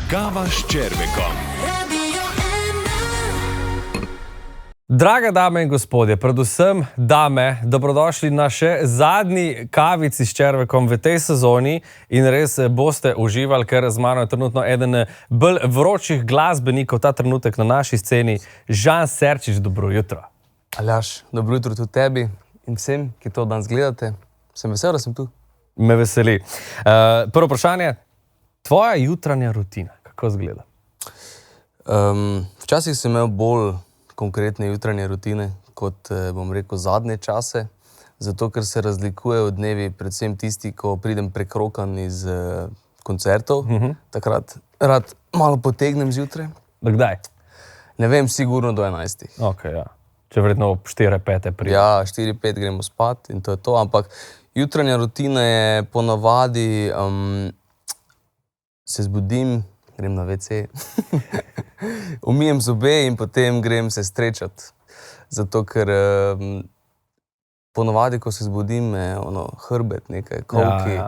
Kava s Červekom. Drage dame in gospodje, predvsem dame, dobrodošli na še zadnji kavici s Červekom v tej sezoni in res boste uživali, ker z mano je trenutno eden bolj vročih glasbenikov ta trenutek na naši sceni, Žan Serčič. Dobro jutro. Aljaž, dobro jutro tudi tebi in vsem, ki to danes gledate. Sem vesel, da sem tu. Me veseli. Prvo vprašanje, tvoja jutranja rutina, kako izgleda? Včasih sem imel bolj konkretne jutranje rutine, kot bom rekel zadnje čase, zato ker se razlikuje od dnevi predvsem tisti, ko pridem prekrokan iz koncertov, takrat rad malo potegnem zjutraj. Do kdaj? Ne vem, sigurno do 11. Ok, ja. Če verjetno ob 4-5 pride. Ja, 4-5 gremo spat in to je to, ampak jutranja rutina je ponavadi, se zbudim, grem na WC, umijem zobe in potem grem se strečat. Zato, ker ponavadi, ko se zbudim, me hrbet nekaj, kolki.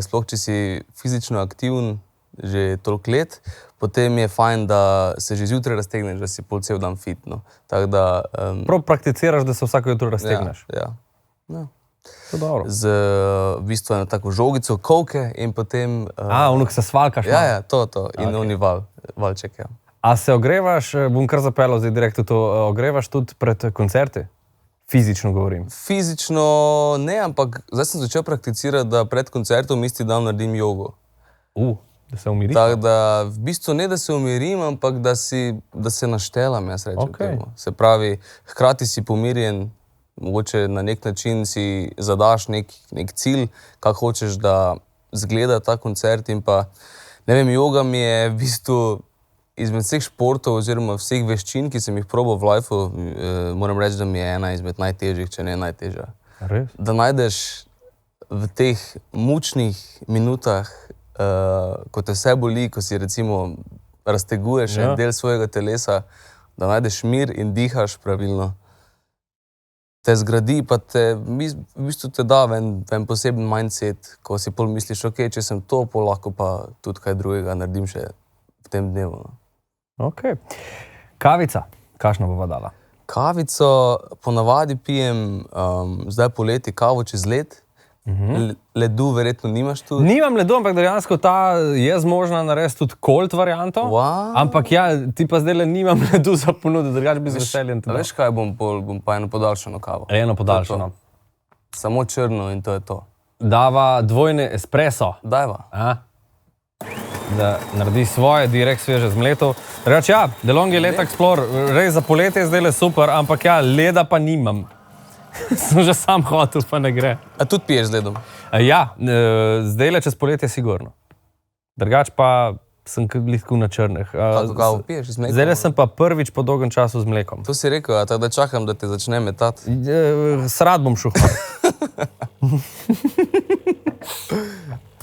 Sploh, če si fizično aktiven že toliko let, potem je fajn, da se že zjutraj raztegneš, da si pol cel dan fit, no. Tako da... Prav prakticiraš, da se vsako jutro raztegneš? Ja. To je dobro. Z v bistvu eno tako žogico, kolke in potem... Ono, ki se svalkaš? Ja, to. In oni valček, ja. A se ogrevaš, bom kar zapeljal zdaj direktno to, ogrevaš tudi pred koncerti? Fizično govorim. Fizično ne, ampak zdaj sem začel prakticirati, da pred koncertom isti dan naredim jogo. Da se umiriš? Tako da v bistvu ne, da se umirim, ampak da se naštelam, jaz rečem temu. Se pravi, hkrati si pomirjen, mogoče na nek način si zadaš nek cilj, kako hočeš, da zgleda ta koncert in pa, ne vem, joga mi je v bistvu izmed vseh športov oziroma vseh veščin, ki sem jih probal v lifeu, moram reči, da mi je ena izmed najtežjih, če ne najtežja. Res? Da najdeš v teh mučnih minutah, ko te vse boli, ko si recimo razteguješ en del svojega telesa, da najdeš mir in dihaš pravilno. Te zgradi, pa v bistvu te da v en poseben mindset, ko si pol misliš, ok, če sem to, pol lahko pa tudi kaj drugega naredim še v tem dnevu. Ok. Kavica, kakšna bova dala? Kavico ponavadi pijem zdaj poleti kavo čez led. Ledu verjetno nimaš tu? Nimam ledu, ampak dejansko ta je zmožna narediti tudi cold varianto. Ampak ja, ti pa zdaj nimam ledu za ponuditi, drugače bi z veseljem to dal. Veš kaj, bom pa eno podaljšano kavo. Eno podaljšano. Samo črno in to je to. Dava dvojni espresso. Dajva. Da naredi svoje, direkt sveže zmleto. Reč, ja, DeLonghi Let Explorer, res za poletje je zdaj super, ampak ja, leda pa nimam. Sem že sam hotel, pa ne gre. A tudi piješ z ledom? Ja, zdaj le čez poletje sigurno. Drugač pa sem lahko na črnih. Kako kavo piješ z mlekom? Zdaj le sem pa prvič po dolgem času z mlekom. To si rekel, tako da čakam, da te začne metati. Srad bom šuhal.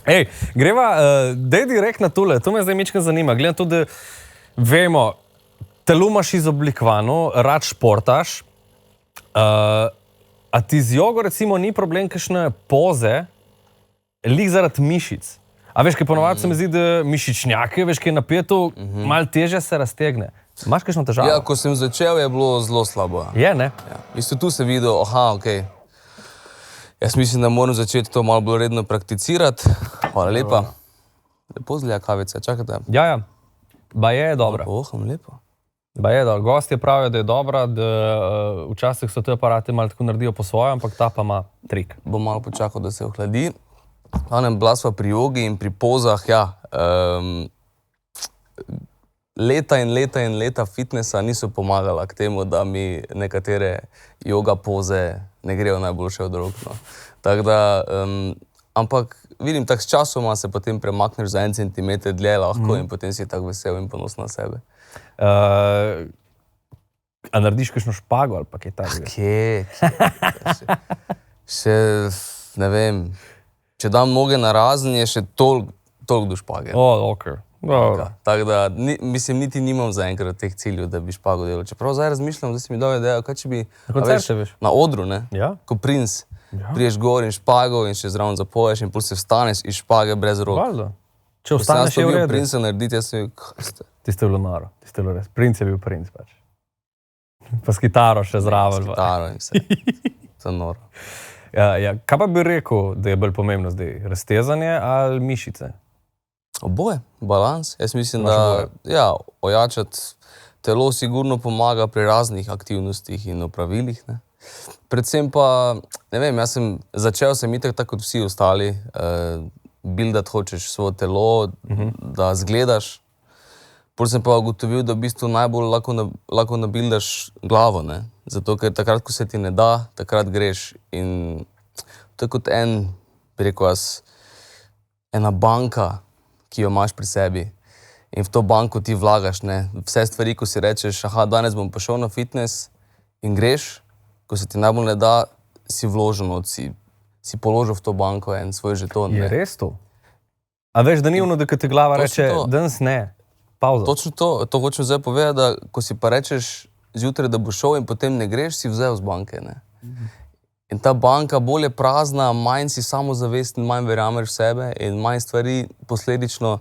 Ej, greva, dej direkt na tule, to me zdaj mičkaj zanima. Gledam tudi, vemo, telo imaš izoblikovano, rad športaš, a ti z jogo recimo ni problem kakšne poze, lik zaradi mišic. A veš, kaj ponovadi se mi zdi, da mišičnjake, veš, kaj je napeto, malo težje se raztegne. Imaš kakšno težavo? Ja, ko sem začel, je bilo zelo slabo. Je, ne? Ja. Isto tu se videl, okej. Jaz mislim, da moram začeti to malo bolj redno prakticirati. Hvala lepa. Lepo zgleda kavica, čakajte. Ja. Ba je dobra. Lepo. Ba je dobro. Gostje pravijo, da je dobra, da včasih so te aparate malo tako naredijo po svoje, ampak ta pa ima trik. Bom malo počakal, da se ohladi. Bila sva pri jogi in pri pozah, ja. Leta in leta fitnessa niso pomagala k temu, da mi nekatere joga poze ne grejo najboljše od rok. Tako da, ampak vidim, tako s časoma se potem premakneš za 1 centimeter dlje lahko in potem si tako vesel in ponosen na sebe. A narediš kakšno špago ali pa kaj takega? Kje? Še, ne vem, če dam noge na razen, je še toliko do špage. Ok. Tako da, mislim, niti nimam zaenkrat teh ciljev, da bi špago delal. Čeprav zdaj razmišljam, da si mi dal idejo, kaj če bi... Na koncerte veš? Na odru, ne? Ja. Ko princ. Priješ gor in špago in še zraven zapoješ in pol se vstaneš iz špage brez rok. Valjda. Če ostaneš še v redu. Princa narediti, jaz sem bil, kaj ste? Tiste je bilo noro, tiste je bilo res. Princ je bil princ pač. Pa s kitaro še zraven. S kitaro in vse. To je noro. Ja, kaj pa bi rekel, da je bolj pomembno zdaj? Raztezanje ali mišice? Oboje, balans. Jaz mislim, da ja, ojačati telo sigurno pomaga pri raznih aktivnostih in opravilih. Ne. Predvsem pa, ne vem, začel sem itak tako kot vsi ostali, buildati hočeš svoje telo, da zgledaš. Potem sem pa ugotovil, da v bistvu najbolj lahko nabildaš glavo, ne. Zato, ker takrat, ko se ti ne da, takrat greš. In to je kot bi rekel jaz, ena banka, ki jo imaš pri sebi. In v to banko ti vlagaš, ne. Vse stvari, ko si rečeš, danes bom pa šel na fitness in greš, ko se ti najbolj ne da, si vložen, si položil v to banko en svoj žeton. Je res to? A veš, da ni ono, da ti glava reče, danes ne, pauza. Točno to hočem zdaj povedati, da ko si pa rečeš zjutraj, da boš šel in potem ne greš, si vzel z banke, ne. In ta banka bolj je prazna, manj si samozavesten, manj verjameš v sebe in manj stvari posledično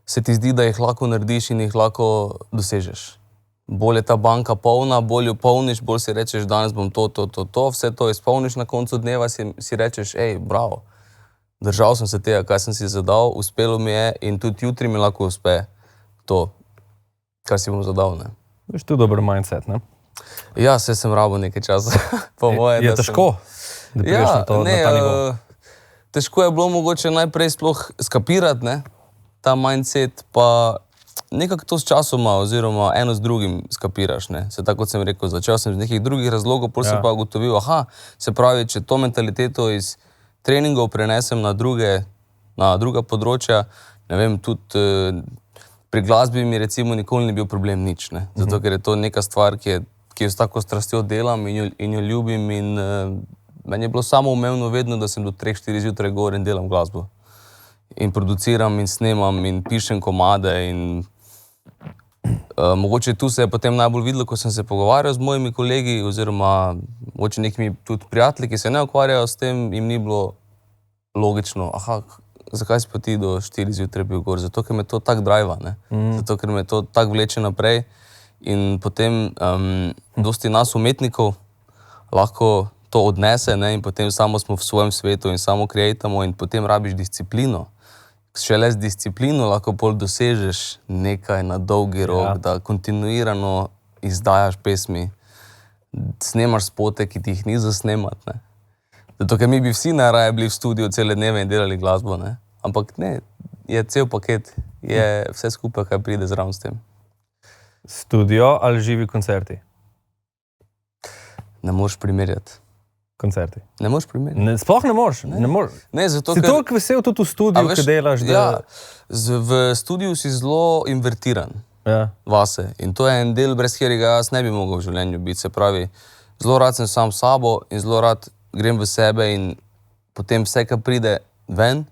se ti zdi, da jih lahko narediš in jih lahko dosežeš. Bolj je ta banka polna, bolj jo polniš, bolj si rečeš, danes bom to, vse to izpolniš na koncu dneva, si rečeš, bravo, držal sem se tega, kaj sem si zadal, uspelo mi je in tudi jutri mi lahko uspe to, kar si bom zadal, ne. Veš, to je dober mindset, ne? Ja, saj sem rabil nekaj časa, po moje. Je težko, da priješ na ta nivo? Težko je bilo mogoče najprej sploh skapirati, ne, ta mindset, pa nekako to s časoma oziroma eno z drugim skapiraš, ne. Se tako kot sem rekel, začel sem z nekih drugih razlogov, potem sem pa ugotovil, se pravi, če to mentaliteto iz treningov prenesem na druga področja, ne vem, tudi pri glasbi mi recimo nikoli ni bil problem nič, ne. Zato, ker je to neka stvar, ki jo s tako strastjo delam in jo ljubim in meni je bilo samoumevno vedno, da sem do 3-4 zjutraj gor in delam glasbo. In produciram in snemam in pišem komade in mogoče tu se je potem najbolj videlo, ko sem se pogovarjal z mojimi kolegi oziroma mogoče nekimi tudi prijatelji, ki se ne ukvarjajo s tem, jim ni bilo logično, zakaj si pa ti do 4 zjutraj bil gor? Zato, ker me to tako drajva, ne. Zato, ker me to tako vleče naprej in potem dosti nas umetnikov lahko to odnese, ne, in potem samo smo v svojem svetu in samo kreatamo in potem rabiš disciplino. Šele z disciplino lahko pol dosežeš nekaj na dolgi rok, da kontinuirano izdajaš pesmi, snemaš spote, ki ti jih ni za snemati, ne. Zato, ker mi bi vsi najraje bili v studiu cele dneve in delali glasbo, ne. Ampak ne, je cel paket, je vse skupaj, kaj pride zraven s tem. Studio ali živi koncerti? Ne moreš primerjati. Koncerti. Ne moreš primerjati. Sploh ne moreš. Ne, zato, si toliko vesel tudi v studiu, ki delaš, da... Ja, v studiu si zelo invertiran vase. In to je en del, brez katerega jaz ne bi mogel v življenju biti. Se pravi, zelo rad sem sam s sabo in zelo rad grem v sebe in potem vse, kar pride ven,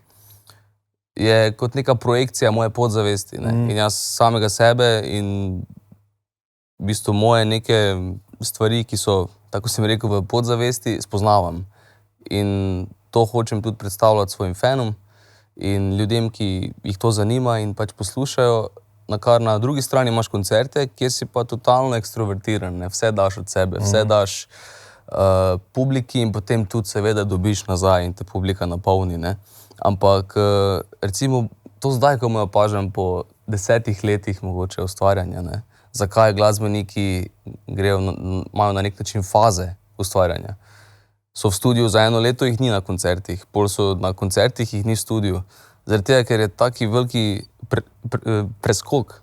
je kot neka projekcija moje podzavesti, ne. In jaz samega sebe in v bistvu moje neke stvari, ki so, tako sem rekel, v podzavesti, spoznavam. In to hočem tudi predstavljati svojim fanom in ljudem, ki jih to zanima in pač poslušajo, na kar na drugi strani imaš koncerte, kjer si pa totalno ekstrovertiran, ne, vse daš od sebe, vse daš publiki in potem tudi seveda dobiš nazaj in te publika napolni, ne. Ampak recimo to zdaj, ko me opažam po 10 letih mogoče ustvarjanja, ne, zakaj glasbeniki imajo na nek način faze ustvarjanja. So v studiu za 1 leto, jih ni na koncertih, pol so na koncertih, jih ni v studiu. Zaradi tega, ker je taki veliki preskok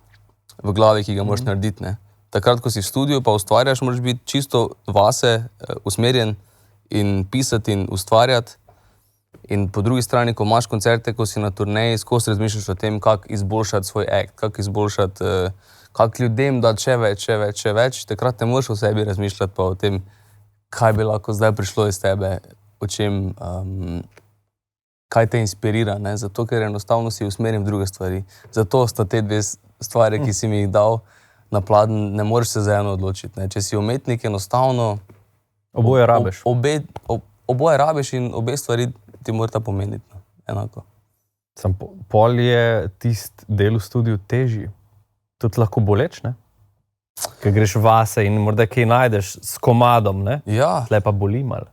v glavi, ki ga moraš narediti, ne. Takrat, ko si v studiu pa ustvarjaš, moraš biti čisto vase usmerjen in pisati in ustvarjati. In po drugi strani, ko imaš koncerte, ko si na turneji, skozi razmišljaš o tem, kako izboljšati svoj act, kako izboljšati, kako ljudem dati še več, takrat ne moreš o sebi razmišljati pa o tem, kaj bi lahko zdaj prišlo iz tebe, o čem, kaj te inspirira, ne, zato ker enostavno si usmerjen v druge stvari. Zato sta te dve stvari, ki si mi jih dal na pladen, ne moreš se za eno odločiti, ne. Če si umetnik, enostavno oboje rabiš. Oboje rabiš in obe stvari ti morata pomeniti enako. Pol je tist del v studiu težji. Tudi lahko boleč, ne? Ker greš vase in morda kaj najdeš s komadom, ne? Ja. Tle pa boli malo.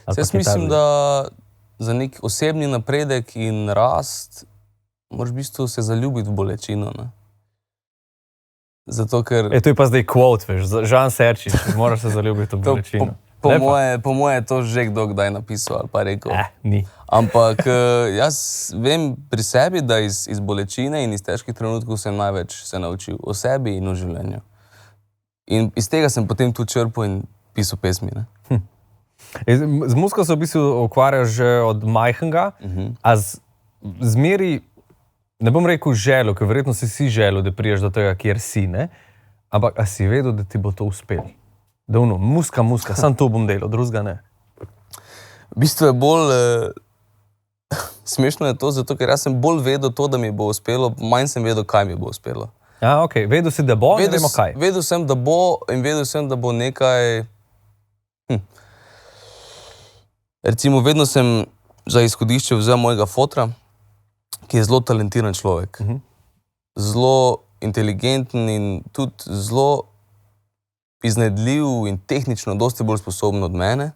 Jaz mislim, da za nek osebni napredek in rast moraš v bistvu se zaljubiti v bolečino, ne? Zato, ker... To je pa zdaj quote, veš, Žan Serčič, moraš se zaljubiti v bolečino. Po moje je to že kdo kdaj napisal ali pa rekel. Ni. Ampak jaz vem pri sebi, da iz bolečine in iz težkih trenutkov sem največ se naučil o sebi in o življenju. In iz tega sem potem tu črpal in pisal pesmi, ne? Z muziko se v bistvu ukvarjaš že od majhnega, a zmeri, ne bom rekel željo, ker verjetno si željo, da priješ do tega, kjer si, ne? Ampak a si vedel, da ti bo to uspelo? Da ono, muska, sam to bom delal, drugega ne. V bistvu je bolj, smešno je to, zato ker jaz sem bolj vedel to, da mi bo uspelo, manj sem vedel, kaj mi bo uspelo. Okej, vedel si, da bo, ne vemo kaj. Vedel sem, da bo in vedel sem, da bo nekaj... Recimo, vedno sem za izhodišče vzel mojega fotra, ki je zelo talentiran človek. Zelo inteligenten in tudi zelo iznajdljiv in tehnično dosti bolj sposoben od mene,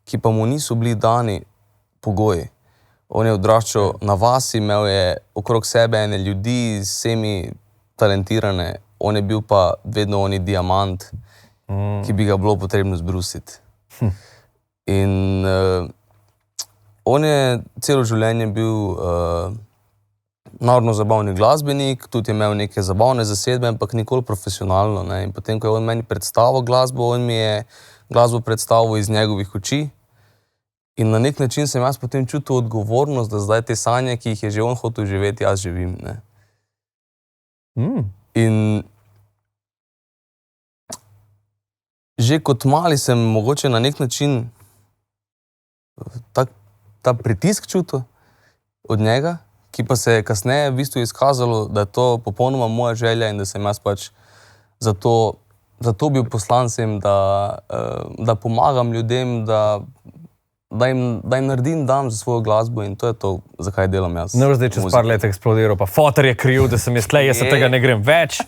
ki pa mu niso bili dani pogoji. On je odraščal na vasi, imel je okrog sebe ene ljudi, z vsemi talentirane, on je bil pa vedno oni diamant, ki bi ga bilo potrebno zbrusiti. In on je celo življenje bil narodno zabavni glasbenik, tudi je imel neke zabavne zasedbe, ampak nikoli profesionalno, ne. In potem, ko je on meni predstavil glasbo, on mi je glasbo predstavil iz njegovih oči. In na nek način sem jaz potem čutil odgovornost, da zdaj te sanje, ki jih je že on hotel živeti, jaz živim, ne. In že kot mali sem mogoče na nek način ta pritisk čutil od njega, ki pa se je kasneje v bistvu izkazalo, da je to popolnoma moja želja in da sem jaz pač zato bil poslan sem, da pomagam ljudem, da jim naredim dan za svojo glasbo in to je to, zakaj delam jaz. Ne boš zdaj čez par let eksplodiral, pa fotor je kriv, da sem jaz tle, jaz se tega ne grem več.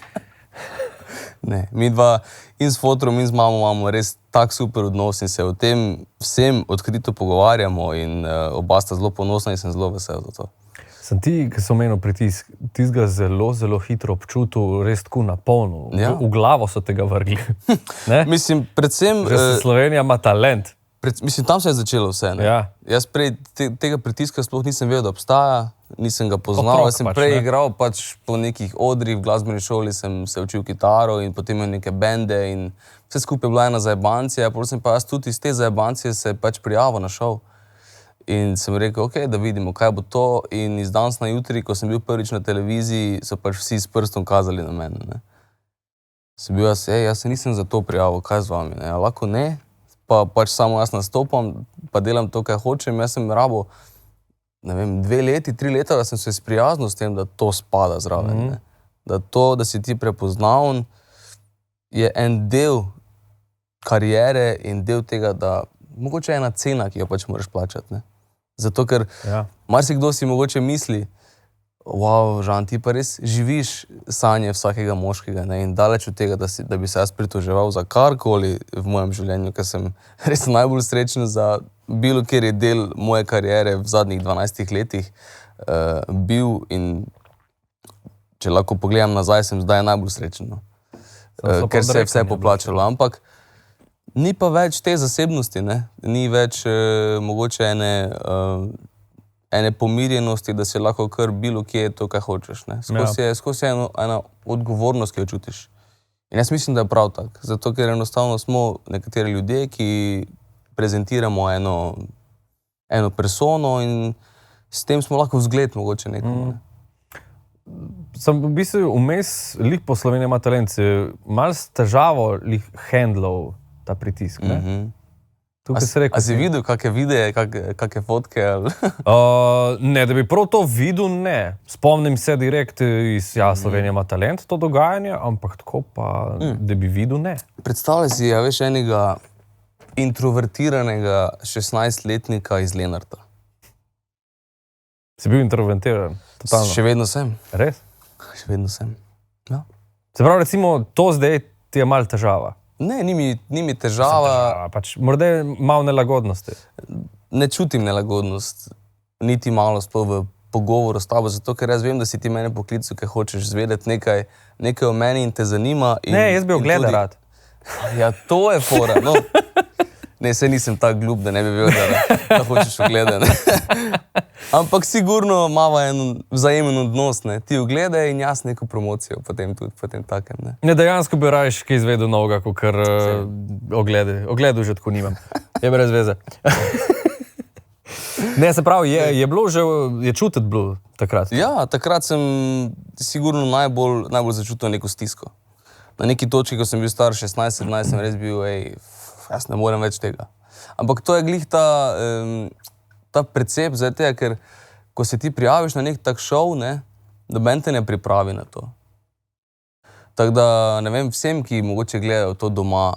Ne, mi dva in s fotrom in z mamo imamo res tak super odnos in se o tem vsem odkrito pogovarjamo in oba sta zelo ponosna in sem zelo vesel za to. Sem ti, ki sem omenil pritisk, ti ga zelo hitro občutil, res tako na polno. Ja. V glavo so tega vrgli. Mislim, predvsem... Slovenija ima talent. Mislim, tam se je začelo vse, ne? Ja. Jaz prej tega pritiska sploh nisem vedel, da obstaja, nisem ga poznal. Jaz sem prej igral pač po nekih odrih, v glasbeni šoli sem se učil kitaro in potem imel neke bende in vse skupaj je bila ena zajebancija, potem sem pa jaz tudi iz te zajebancije se pač prijavil na šov. In sem rekel, ok, da vidimo, kaj bo to, in iz danes na jutri, ko sem bil prvič na televiziji, so pač vsi s prstom kazali na mene, ne. Sem bil jaz se nisem za to prijavil, kaj z vami, ne, lahko ne, pa pač samo jaz nastopam, pa delam to, kaj hočem, jaz sem rabo, ne vem, 2 leti, 3 leta, da sem se sprijaznil s tem, da to spada zraven, ne. Da to, da si ti prepoznaven, je en del kariere in del tega, da mogoče je ena cena, ki jo pač moraš plačati, ne. Zato, ker marsikdo si mogoče misli, wow, Žan, ti pa res živiš sanje vsakega moškega, ne, in daleč od tega, da bi se jaz pritoževal za karkoli v mojem življenju, ker sem res najbolj srečen za bilo kjer je del moje kariere v zadnjih 12 letih bil in če lahko pogledam nazaj, sem zdaj najbolj srečen, no. Ker se je vse poplačalo, ampak ni pa več te zasebnosti, ne, ni več mogoče ene pomirjenosti, da si lahko kar bilo kje to, kaj hočeš, ne. Skozi je ena odgovornost, ki jo čutiš. In jaz mislim, da je prav tak, zato ker enostavno smo nekateri ljudje, ki prezentiramo eno persono in s tem smo lahko vzgled mogoče nekomu, ne. Sem v bistvu vmes lik po Sloveniji ima talent, malo s težavo lik handlov ta pritisk, ne? A si videl kakšne videe, kakšne fotke? Ne, da bi prav to videl, ne. Spomnim se direkt iz Slovenija ima talent, to dogajanje, ampak tako pa, da bi videl, ne. Predstavljaj si, veš, enega introvertiranega 16-letnika iz Lenarta. Si bil interventiran? Totalno. Še vedno sem. Res? Še vedno sem. Ja. Se pravi, recimo, to zdaj ti je malo težava. Ne, ni mi težava. Pač, morda je malo nelagodnosti. Ne čutim nelagodnost, niti malo sploh v pogovoru s tabo, zato ker jaz vem, da si ti mene poklical, ker hočeš zvedeti nekaj o meni in te zanima. Ne, jaz bi ogleda rad. Ja, to je fora, no. Ne, saj nisem tak glup, da ne bi vedel, da hočeš ogledati. Ampak sigurno imava en vzajemen odnos, ne. Ti ogledaj in jaz neko promocijo potem tudi, potem takem, ne. Ne, dejansko bi rajš kaj izvedel novega, kakor oglede. Ogledu že tako nimam. Je brez veze. Ne, se pravi, je bilo že, je čutiti bilo takrat? Ja, takrat sem sigurno najbolj začutil neko stisko. Na neki točki, ko sem bil star 16-17, sem res bil, jaz ne morem več tega. Ampak to je glih ta precep, zdaj tega, ker ko se ti prijaviš na nek tak šov, ne, noben te ne pripravi na to. Tako da, ne vem, vsem, ki mogoče gledajo to doma,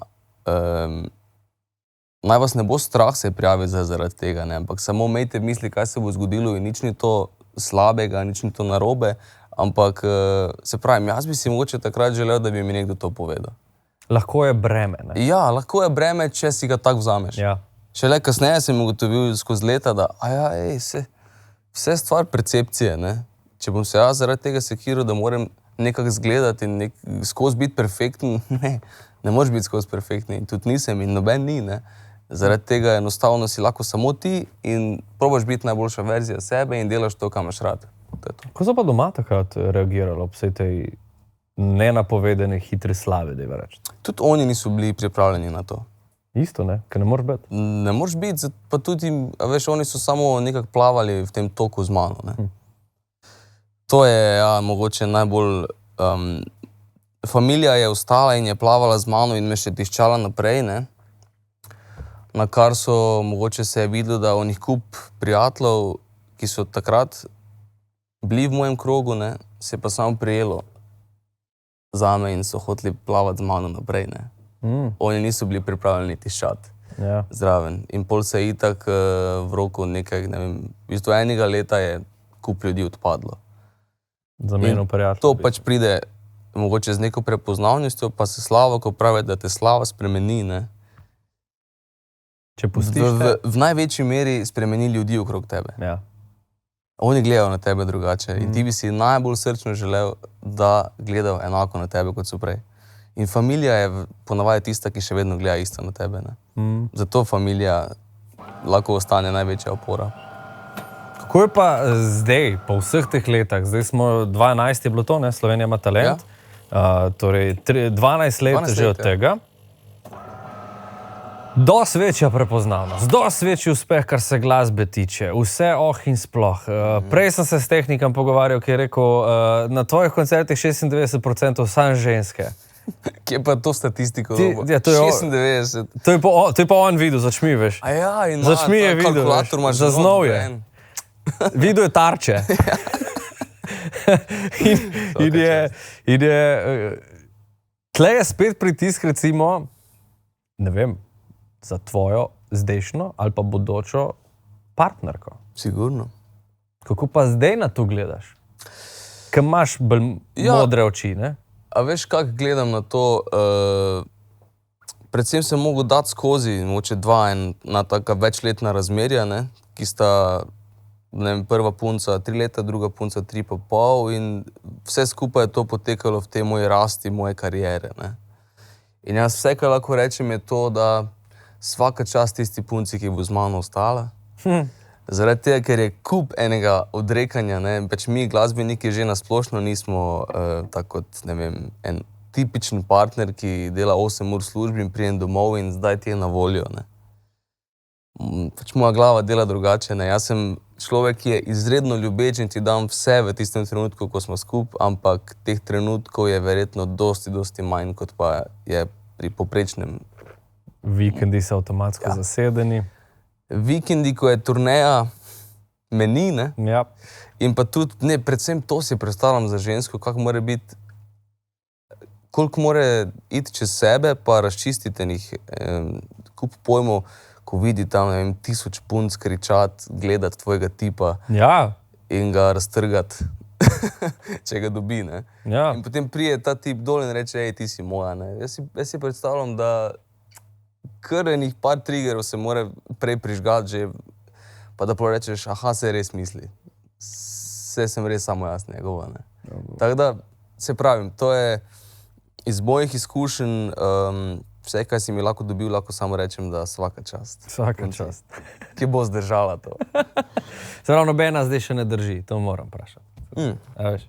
naj vas ne bo strah se prijaviti zaradi tega, ne, ampak samo imejte v misli, kaj se bo zgodilo in nič ni to slabega, nič ni to narobe, ampak se pravim, jaz bi si mogoče takrat želel, da bi mi nekdo to povedal. Lahko je breme, ne? Ja, lahko je breme, če si ga tako vzameš. Ja. Šele kasneje sem ugotovil skozi leta, da vse stvar percepcije, ne. Če bom se jaz zaradi tega sekiral, da moram nekako zgledati in skozi biti perfekten, ne moreš biti skozi perfekten in tudi nisem in noben ni, ne. Zaradi tega enostavno si lahko samo ti in probaš biti najboljša verzija sebe in delaš to, kar imaš rad. To je to. Kako so pa doma takrat reagirali ob vsej tej nenapovedane hitri slave, da je reči? Tudi oni niso bili pripravljeni na to. Isto, ne? Ker ne moreš biti. Ne moreš biti, pa tudi, veš, oni so samo nekako plavali v tem toku z mano, ne. To je, ja, mogoče najbolj... familija je ostala in je plavala z mano in me še tiščala naprej, ne. Na kar so, mogoče se je videlo, da onih kup prijateljev, ki so takrat bili v mojem krogu, ne, se je pa samo prijelo zame in so hoteli plavati z mano naprej, ne. Oni niso bili pripravljeni tiščati zraven. In pol se je itak v roku nekaj, ne vem, v bistvu enega leta je kup ljudi odpadlo. Zamenil prijatelj. To pač pride mogoče z neko prepoznavnostjo, pa se slava, ko pravi, da te slava spremeni, ne. Če pustiš te... V največji meri spremeni ljudi okrog tebe. Ja. Oni gledajo na tebe drugače in ti bi si najbolj srčno želel, da gledajo enako na tebe, kot so prej. In familija je ponavadi tista, ki še vedno gleda isto na tebe, ne. Zato familija lahko ostane največja opora. Kako je pa zdaj, po vseh teh letah, zdaj smo 2011 je bilo to, ne, Slovenija ima talent, torej 12 let že od tega. Dosti večja prepoznavnost, dosti večji uspeh, kar se glasbe tiče, vse in sploh. Prej sem se s tehnikom pogovarjal, ki je rekel, na tvojih koncertih 96% sam ženske. Kje pa to statistiko? Ja, to je 96. To je pa on videl, začmi, veš. A ja, in začmi je videl, kalkulator imaš zaznal je. Videl je tarče. in je tle je spet pritisk, recimo, ne vem, za tvojo zdajšnjo ali pa bodočo partnerko. Sigurno. Kako pa zdaj na to gledaš? Ker imaš bolj modre oči, ne? A veš, kako gledam na to? Predvsem sem mogel dati skozi, mogoče ena taka večletna razmerja, ne, ki sta, ne vem, prva punca 3 leta, druga punca 3,5 in vse skupaj je to potekalo v tej moji rasti, moje kariere, ne. In jaz vse, kar lahko rečem, je to, da svaka čast tisti punci, ki bo z mano ostala. Zaradi tega, ker je kup enega odrekanja, ne, pač mi glasbeniki že nasplošno nismo tako kot, ne vem, en tipičen partner, ki dela 8 ur službi in prijem domov in zdaj ti je na voljo, ne. Pač moja glava dela drugače, ne. Jaz sem človek, ki je izredno ljubeč in ti dam vse v tistem trenutku, ko smo skup, ampak teh trenutkov je verjetno dosti manj, kot pa je pri poprečnem. Vikendi so avtomatsko zasedeni. Vikendi, ko je turneja, me ni, ne? Ja. In pa tudi, ne, predvsem to si predstavljam za žensko, kako mora biti, koliko mora iti čez sebe, pa razčistiti enih kup pojmov, ko vidi tam, ne vem, 1000 punc kričati, gledati tvojega tipa. Ja. in ga raztrgati, če ga dobi. Ne? Ja. In potem prije ta tip dol in reče, ej, ti si moja. Ne? Jaz si predstavljam, da kar enih par triggerov se mora prej prižgati že, pa da rečeš, aha, se res misli. Se sem res samo jaz njegova. Ne? Tako da, se pravim, to je iz mojih izkušenj, vse, kaj si mi lahko dobil, lahko samo rečem, da svaka čast. Svaka čast. Ki bo zdržala to. Se pravi, nobena zdaj še ne drži, to moram vprašati. A veš?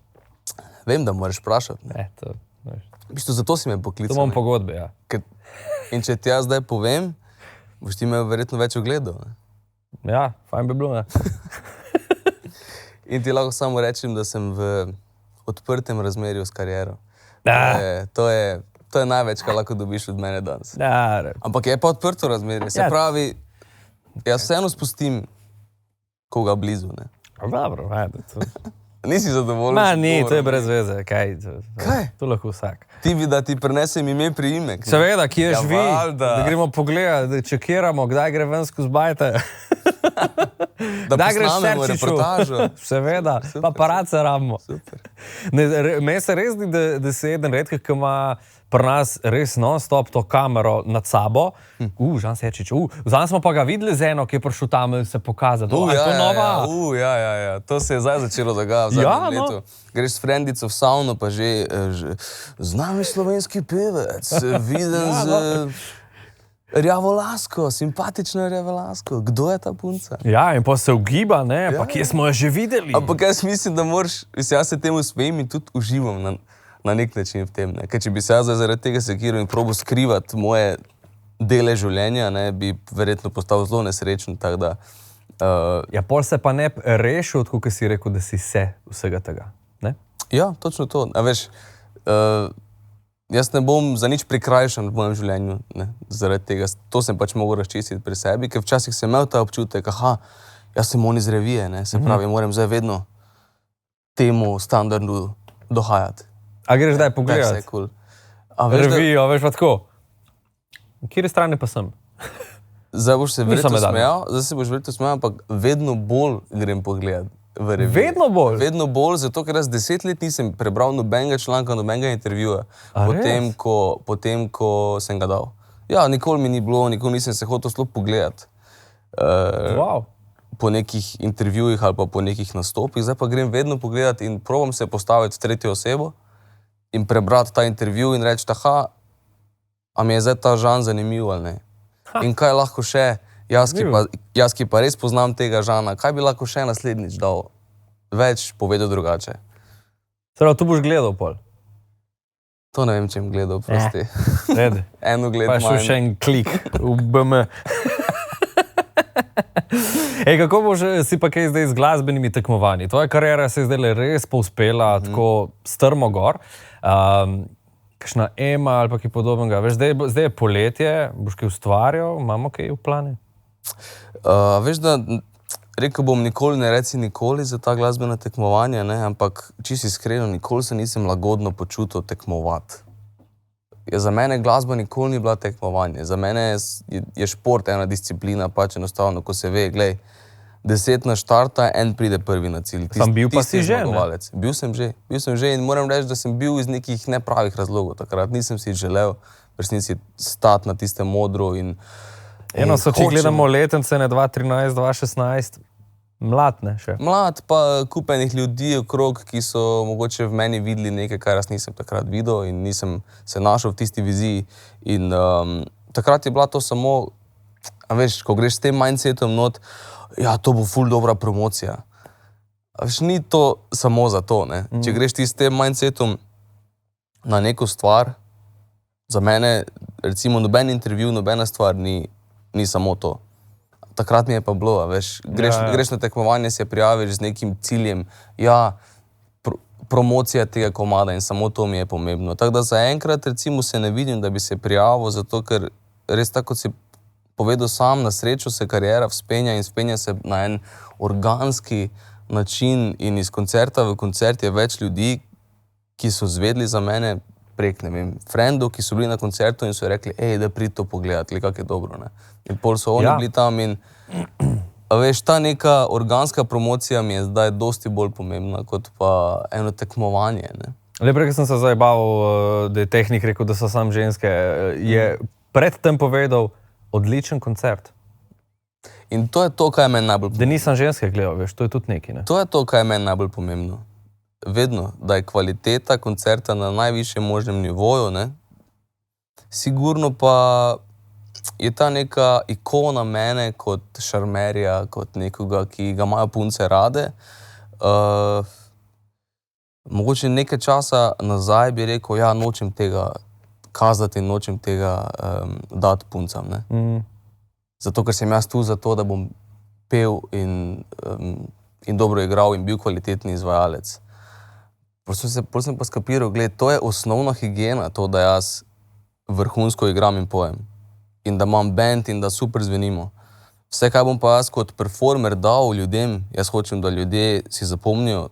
Vem, da moraš vprašati. Ne, to, veš. V bistvu, zato si me poklical. To imam pogodbe, ja. In če ti jaz zdaj povem, boš ti imel verjetno več ogledov. Ne? Ja, fajn bi bilo, ne? In ti lahko samo rečem, da sem v odprtem razmerju s kariero. Da. To je največ, kar lahko dobiš od mene danes. Da, Ampak je pa odprto razmerje. Se pravi, jaz vseeno spustim koga blizu. Ne? Dobro, ajde. Nisi zadovoljen? Ma, ni, to je brez veze. Kaj? To lahko vsak. Ti bi, da ti prenesem ime priimek. Seveda, kje Ja, živi, valjda. da gremo pogledati, da čekiramo, kdaj gre ven skozi bajte. Da Kdaj greš posnamemo Serčiču. reportažo. Seveda, paparace rabimo. Super. Meni se res zdi, da si eden redkih, ki ima pri nas res non-stop to kamero nad sabo. Žan Serčič, zdaj smo pa ga videli z eno, ki je prišel tam se pokazati. Je to nova? Ja. To se je zdaj začelo dogajati v zadnjem letu. Greš s frendico v savno, pa že znani slovenski pevec, viden z rjavolasko, simpatično rjavolasko. Kdo je ta punca? Ja, in pa se ugiba, ne? Pa kje smo jo že videli? Ampak jaz mislim, da moraš, jaz se temu smejim in tudi uživam na nek način v tem. Ne? Ker če bi se jaz zaradi tega sekiral in probal skrivati moje dele življenja, ne, bi verjetno postal zelo nesrečen. Tak da, Ja, pol se pa ne rešil, tako kot si rekel, da si se vsega tega. Ne? ja, točno to. A veš, jaz ne bom za nič prikrajšan v mojem življenju, ne, zaradi tega. To sem pač mogel razčistiti pri sebi, ker včasih sem imel ta občutek, jaz sem on iz revije, ne, se pravi, moram zdaj vedno temu standardu dohajati. A greš zdaj Vse je pogledati? cool. A veš, da, Revijo, veš pa tako. Na kjeri strani pa sem? zdaj boš se verjetno medalja. smejal, ampak vedno bolj grem pogledat v revije. Vedno bolj? Vedno bolj, zato ker jaz 10 let nisem prebral nobenega članka, nobenega intervjuja, A potem, ko sem ga dal. Ja, nikoli mi ni bilo, nikoli nisem se hotel sploh pogledati. Wow. Po nekih intervjujih ali pa po nekih nastopih, zdaj pa grem vedno pogledati in probam se postaviti v tretjo osebo in prebrati ta intervju in reči, a mi je zdaj ta žan zanimiv ali ne. In kaj lahko še, jaz ki pa res poznam tega žana, kaj bi lahko še naslednjič dal več, povedal drugače. Prav, tu boš gledal pol. To ne vem, če bom gledal, prosti. Redi. Eno gled Pa je šel manj. še en klik v BM. Ej, kako boš si pa kaj zdaj z glasbenimi tekmovanji? Tvoja kariera se je zdaj res povzpela tako strmo gor. Kakšna Ema ali pa kaj podobnega. Veš, zdaj je poletje, boš kaj ustvarjal, imamo kaj v plane? Veš, da rekel bom nikoli, ne reci nikoli za ta glasbena tekmovanja, ne? Ampak čisto iskreno, nikoli se nisem lagodno počutil tekmovati. Za mene glasba nikoli ni bila tekmovanje. Za mene je šport ena disciplina, pač enostavno, ko se ve, glej, 10 na štarta, en pride prvi na cilj. Sam bil pa si že, ne? Bil sem že in moram reči, da sem bil iz nekih nepravih razlogov takrat. Nisem si želel v resnici stati na tistem modru in Eno so, če gledamo letence, ne 2013, 2016, mlad, ne, še. Mlad, pa kupenih ljudi okrog, ki so mogoče v meni videli nekaj, kar jaz nisem takrat videl in nisem se našel v tisti viziji. In takrat je bila to samo, a veš, ko greš s tem mindsetom not, ja, to bo ful dobra promocija. A veš, ni to samo za to, ne. Če greš ti s tem mindsetom na neko stvar, za mene, recimo, noben intervju, nobena stvar ni samo to. Takrat mi je pa bilo, a veš, greš na tekmovanje, se prijaviš z nekim ciljem, ja, promocija tega komada in samo to mi je pomembno. Tako da zaenkrat recimo se ne vidim, da bi se prijavil, zato ker res tako, kot si povedal sam, na srečo se kariera vzpenja in vzpenja se na en organski način in iz koncerta v koncert je več ljudi, ki so zvedli za mene prek, ne vem, frendov, ki so bili na koncertu in so rekli, da pridi to pogledati, kako je dobro, ne. In pol so oni bili tam in A veš, ta neka organska promocija mi je zdaj dosti bolj pomembna, kot pa eno tekmovanje, ne. Leprej, ko sem se zajebal, da je tehnik rekel, da so sam ženske, je predtem povedal odličen koncert. In to je to, kaj je meni najbolj Da pomembno. nisem ženske gledal, veš, to je tudi nekaj, ne? To je to, kaj je meni najbolj pomembno. Vedno, da je kvaliteta koncerta na najvišjem možnem nivoju, ne. Sigurno pa je ta neka ikona mene kot šarmerja, kot nekoga, ki ga imajo punce rade. Mogoče nekaj časa nazaj bi rekel, ja, nočem tega kazati, nočem tega dati puncam, ne. Zato, ker sem jaz tu zato, da bom pel in dobro igral in bil kvalitetni izvajalec. Pol sem pa skapiral, gled, to je osnovna higiena, to, da jaz vrhunsko igram in pojem. In da imam band in da super zvenimo. Vse, kaj bom pa jaz kot performer dal ljudem, jaz hočem, da ljudje si zapomnijo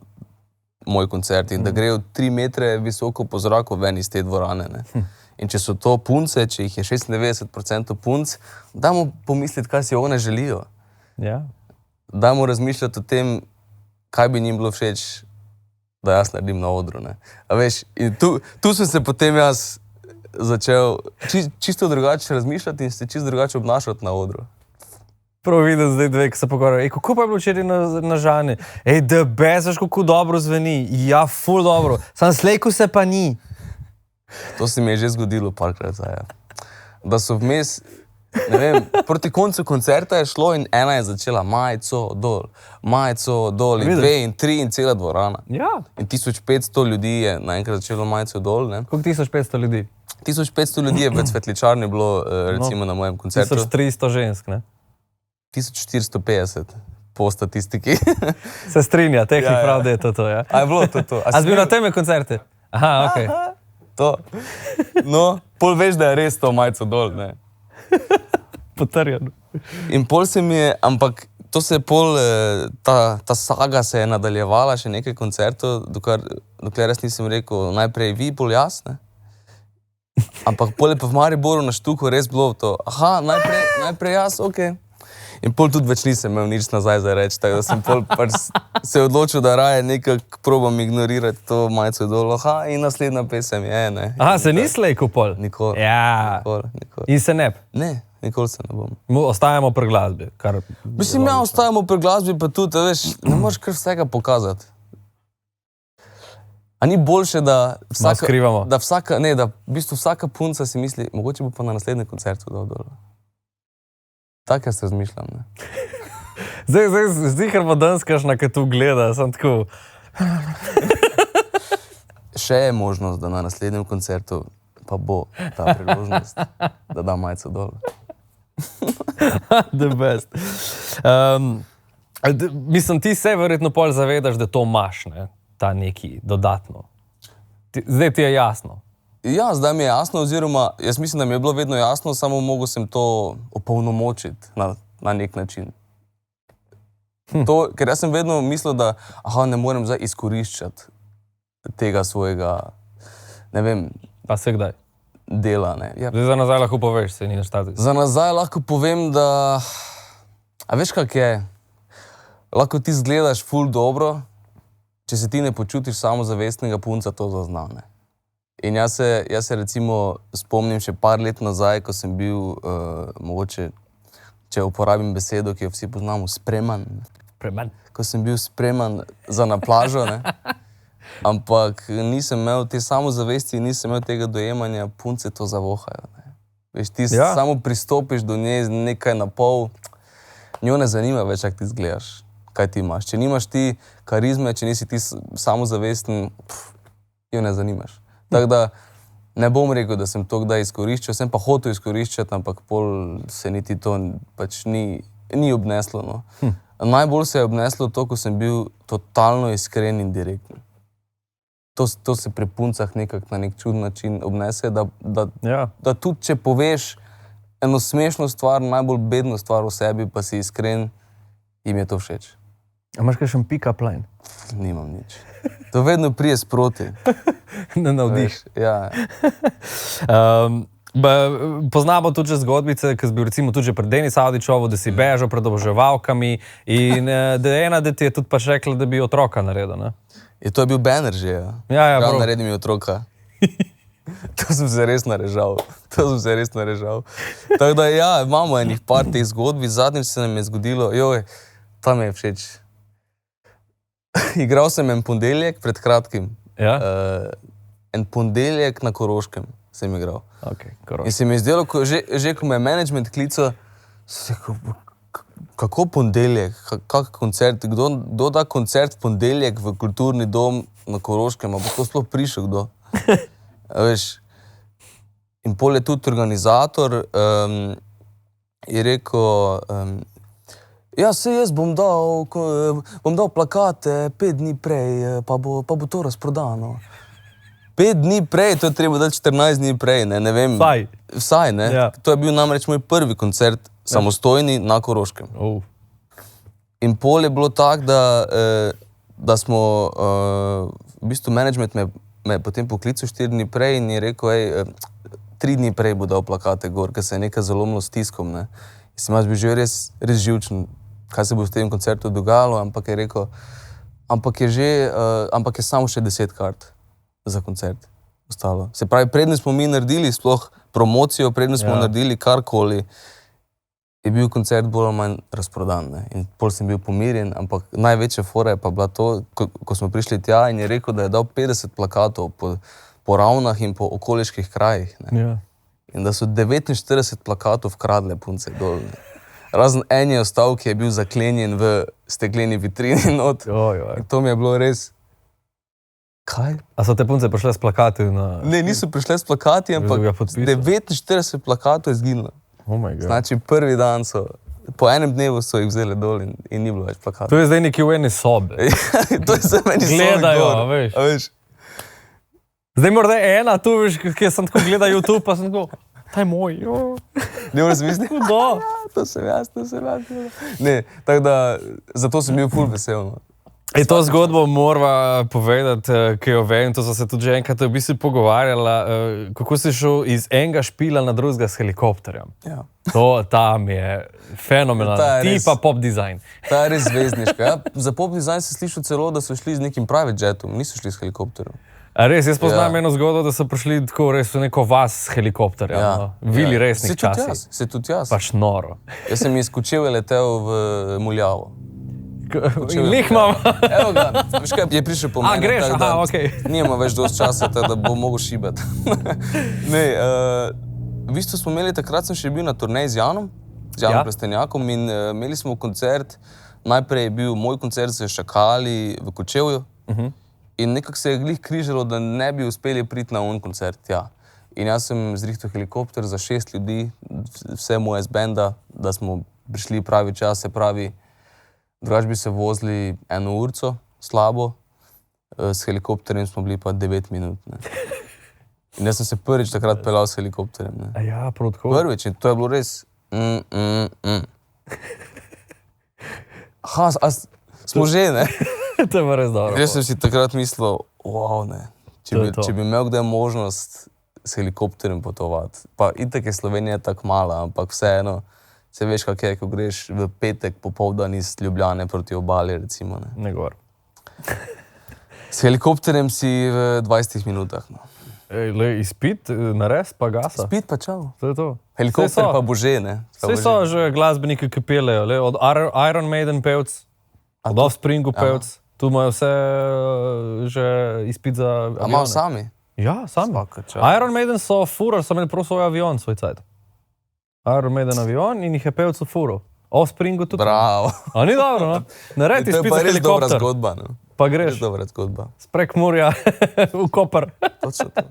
moj koncert in da grejo 3 metre visoko po zraku ven iz te dvorane, ne. In če so to punce, če jih je 96% punc, dajmo pomisliti, kaj si one želijo. Ja. Dajmo razmišljati o tem, kaj bi njim bilo všeč, da jaz naredim na odru, ne. A veš, in tu sem se potem jaz začel čisto drugače razmišljati in se čisto drugače obnašati na odru. Prav vidim zdaj dve, ki se pogovarjajo. Kako pa je bilo včeraj na Žani? Da bezaš, kako dobro zveni. Ja, ful dobro. Sam slejko se pa ni. To se mi je že zgodilo parkrat zdaj, ja. Da so vmes, ne vem, proti koncu koncerta je šlo in ena je začela majico dol in Vidiš? 2 in 3 in cela dvorana. Ja. In 1500 ljudi je naenkrat začelo majico dol, ne. Koliko 1500 ljudi? 1500 ljudi je v Cvetličarni bilo, recimo na mojem koncertu. 1300 žensk, ne? 1450 po statistiki. Se strinja, tehnik Ja, ja. prav, da je to, ja. A je bilo to? A si bil na teme koncerte? Aha, okej. To. No, pol veš, da je res to majico dol, ne. Potrjeno. In pol se mi je, ampak to se je pol, ta saga se je nadaljevala še nekaj koncertov, dokler jaz nisem rekel najprej vi, pol jaz, ne. Ampak pol je pa v Mariboru na Štuku res bilo to, aha, najprej jaz, okej. In pol tudi več nisem imel nič nazaj za reči, tako da sem pol pač se odločil, da raje nekako probam ignorirati to majico dol, aha, in naslednja pesem je, ne. Aha, se ni slejko pol? Nikoli. Ja. Nikoli. In se ne? Ne, nikoli se ne bom. Ostajamo pri glasbi, kar... Mislim, ja, ostajamo pri glasbi, pa tudi, a veš, ne moreš kar vsega pokazati. A ni boljše, da skrivamo. da v bistvu vsaka punca si misli, mogoče bo pa na naslednjem koncertu dal dol. Tako jaz razmišljam, ne. Zdaj, ker bo danes kakšna, ki tu gleda, sem tako... Še je možnost, da na naslednjem koncertu pa bo ta priložnost, da da majico dol. The best. Mislim, ti se verjetno pol zavedaš, da to imaš, ne? Ta neki dodatno. Zdaj ti je jasno. Ja, zdaj mi je jasno, oziroma jaz mislim, da mi je bilo vedno jasno, samo mogel sem to opolnomočiti na nek način. Ker jaz sem vedno mislil, da ne morem zdaj izkoriščati tega svojega, ne vem, Pa se kdaj? dela, ne. Ja. Zdaj za nazaj lahko poveš, se ni naštati. Za nazaj lahko povem, da, a veš kak je, lahko ti zgledaš ful dobro, če se ti ne počutiš samozavestnega, punca to zazna, ne. In jaz se recimo spomnim še par let nazaj, ko sem bil, mogoče, če uporabim besedo, ki jo vsi poznamo, spreman. Premen. Ko sem bil spreman za na plažo, ne. Ampak nisem imel te samozavesti, nisem imel tega dojemanja, punce to zavohajo, ne. Veš, ti samo pristopiš do nje nekaj na pol, njo ne zanima več, jak ti zgledaš, kaj ti imaš. Če nimaš ti karizme, če nisi ti samozavesten, jo ne zanimaš. Tako da ne bom rekel, da sem to kdaj izkoriščal, sem pa hotel izkoriščati, ampak pol se niti to pač ni obneslo, no. Najbolj se je obneslo to, ko sem bil totalno iskren in direkten. To se pri puncah nekako na nek čuden način obnese, da tudi če poveš eno smešno stvar, najbolj bedno stvar v sebi, pa si iskren, jim je to všeč. A imaš kakšen pick-up line? Nimam nič. To vedno prije sproti. Ne navdiš. Ja. Poznamo tudi že zgodbice, ki si bil recimo tudi že pred Denis Avdićovo, da si bežal pred oboževalkami in da ti je tudi pač rekla, da bi otroka naredil, ne? To je bil banner že, ja. Ja, prav. Naredi mi otroka. To sem se res narežal. Tako da ja, imamo enih par teh zgodbi. Zadnjič se nam je zgodilo, tam je všeč. Igral sem en ponedeljek pred kratkim. Ja? En ponedeljek na Koroškem sem igral. Okay, in se mi je zdelo, že ko me je management klical, sem rekel, kako ponedeljek, kak koncert, kdo da koncert v ponedeljek v kulturni dom na Koroškem, bo to sploh prišel kdo? Veš, in pol je tudi organizator je rekel, ja, saj jaz bom dal plakate 5 dni prej, pa bo to razprodano. 5 dni prej, to je treba dati 14 dni prej, ne vem. Vsaj, ne. Ja. To je bil namreč moj prvi koncert, samostojni na Koroškem. In pol je bilo tako, da smo, v bistvu management me je potem poklical 4 dni prej in je rekel, 3 dni prej bo dal plakate gor, ker se je nekaj zalomilo s tiskom, ne. In sem jaz bil že res živčen, kaj se bo v tem koncertu dogajalo, ampak je rekel, ampak je samo še 10 kart za koncert ostalo. Se pravi, predne smo mi naredili sploh promocijo, predne smo naredili karkoli, je bil koncert bolj ali manj razprodan, ne. In pol sem bil pomirjen, ampak največja fora je pa bila to, ko smo prišli tja in je rekel, da je dal 50 plakatov po Ravnah in po okoliških krajih, ne. Ja. In da so 49 plakatov vkradle punce dol. Razen en je ostal, ki je bil zaklenjen v stekleni vitrini not. In to mi je bilo res... Kaj? A so te punce prišle s plakati na... Ne, niso prišle s plakati, ampak 49 plakatov je zginilo. Oh my God. Znači, prvi dan so, po enem dnevu so jih vzeli dol in ni bilo več plakatov. To je zdaj nekje v eni sobi. To je zdaj meni sobi gledajo, gor. Veš. Zdaj morda ena tu, veš, ki sem tako gledal YouTube, pa sem tako, ta je moj. Ne moraš misliti? Da. To sem jaz. Ne, tako da, zato sem bil ful vesel. In to zgodbo morava povedati, ki jo vem, to so se tudi že enkrat v bistvu pogovarjala, kako si šel iz enega špila na drugega s helikopterjem. Ja. To tam je fenomenalno. Ti pa pop design. Ta je res zvezdniška. Ja, za pop design si slišal celo, da so šli z nekim private jetom, niso šli s helikopterjem. A res, jaz poznam eno zgodbo, da so prišli tako res v neko vas s helikopterjem. Ja. No. Vili resnih časih. Se tudi jaz. Pač noro. Jaz sem iz Kočevja letel v Muljavo. In lih imam. Evo ga, veš kaj, je prišel po mene. Greš, okej. Nijemo več dosti časa, da bo mogel šibati. Ne, v bistvu smo imeli, takrat sem še bil na turneji z Janom Plestenjakom in imeli smo koncert, najprej je bil moj koncert z Šakali v Kočevju in nekako se je glih križalo, da ne bi uspeli priti na on koncert, ja. In jaz sem zrihtal helikopter za 6 ljudi, vse moje z benda, da smo prišli pravi čas, se pravi, drugač bi se vozili 1 urco, slabo, s helikopterjem smo bili pa 9 minut. Ne. In jaz sem se prvič takrat peljal s helikopterjem. Ne. A ja, prav tako. Prvič, in to je bilo res... Smo že, ne? To je pa res dobro. Jaz sem si takrat mislil, wow, ne. Če bi imel kdaj možnost s helikopterjem potovati, pa itak je Slovenija tako mala, ampak vseeno, se veš, kak je, ko greš v petek popoldan iz Ljubljane proti obali, recimo. Ne gor. S helikopterjem si v 20 minutah. No. Izpit, nares, pa gasa. Izpit pa čau. To je to. Helikopter pa bo že, ne? Vse so že glasbeniki, ki pelejo, od Iron Maiden pevc, od Offspringu pevc, tu imajo vse že izpit za avione. A imajo sami? Ja, sami. Iron Maiden so furor, so imeli prav svoj avion, svoj cajt. Iron Maiden avion in jih je pevcu furo. Offspringu tudi. Bravo. A ni dobro, no? Naredi izpit za helikopter. To je pa res dobra zgodba, no? Pa greš. Res dobra zgodba. Z Prekmurja v Koper. Točno to.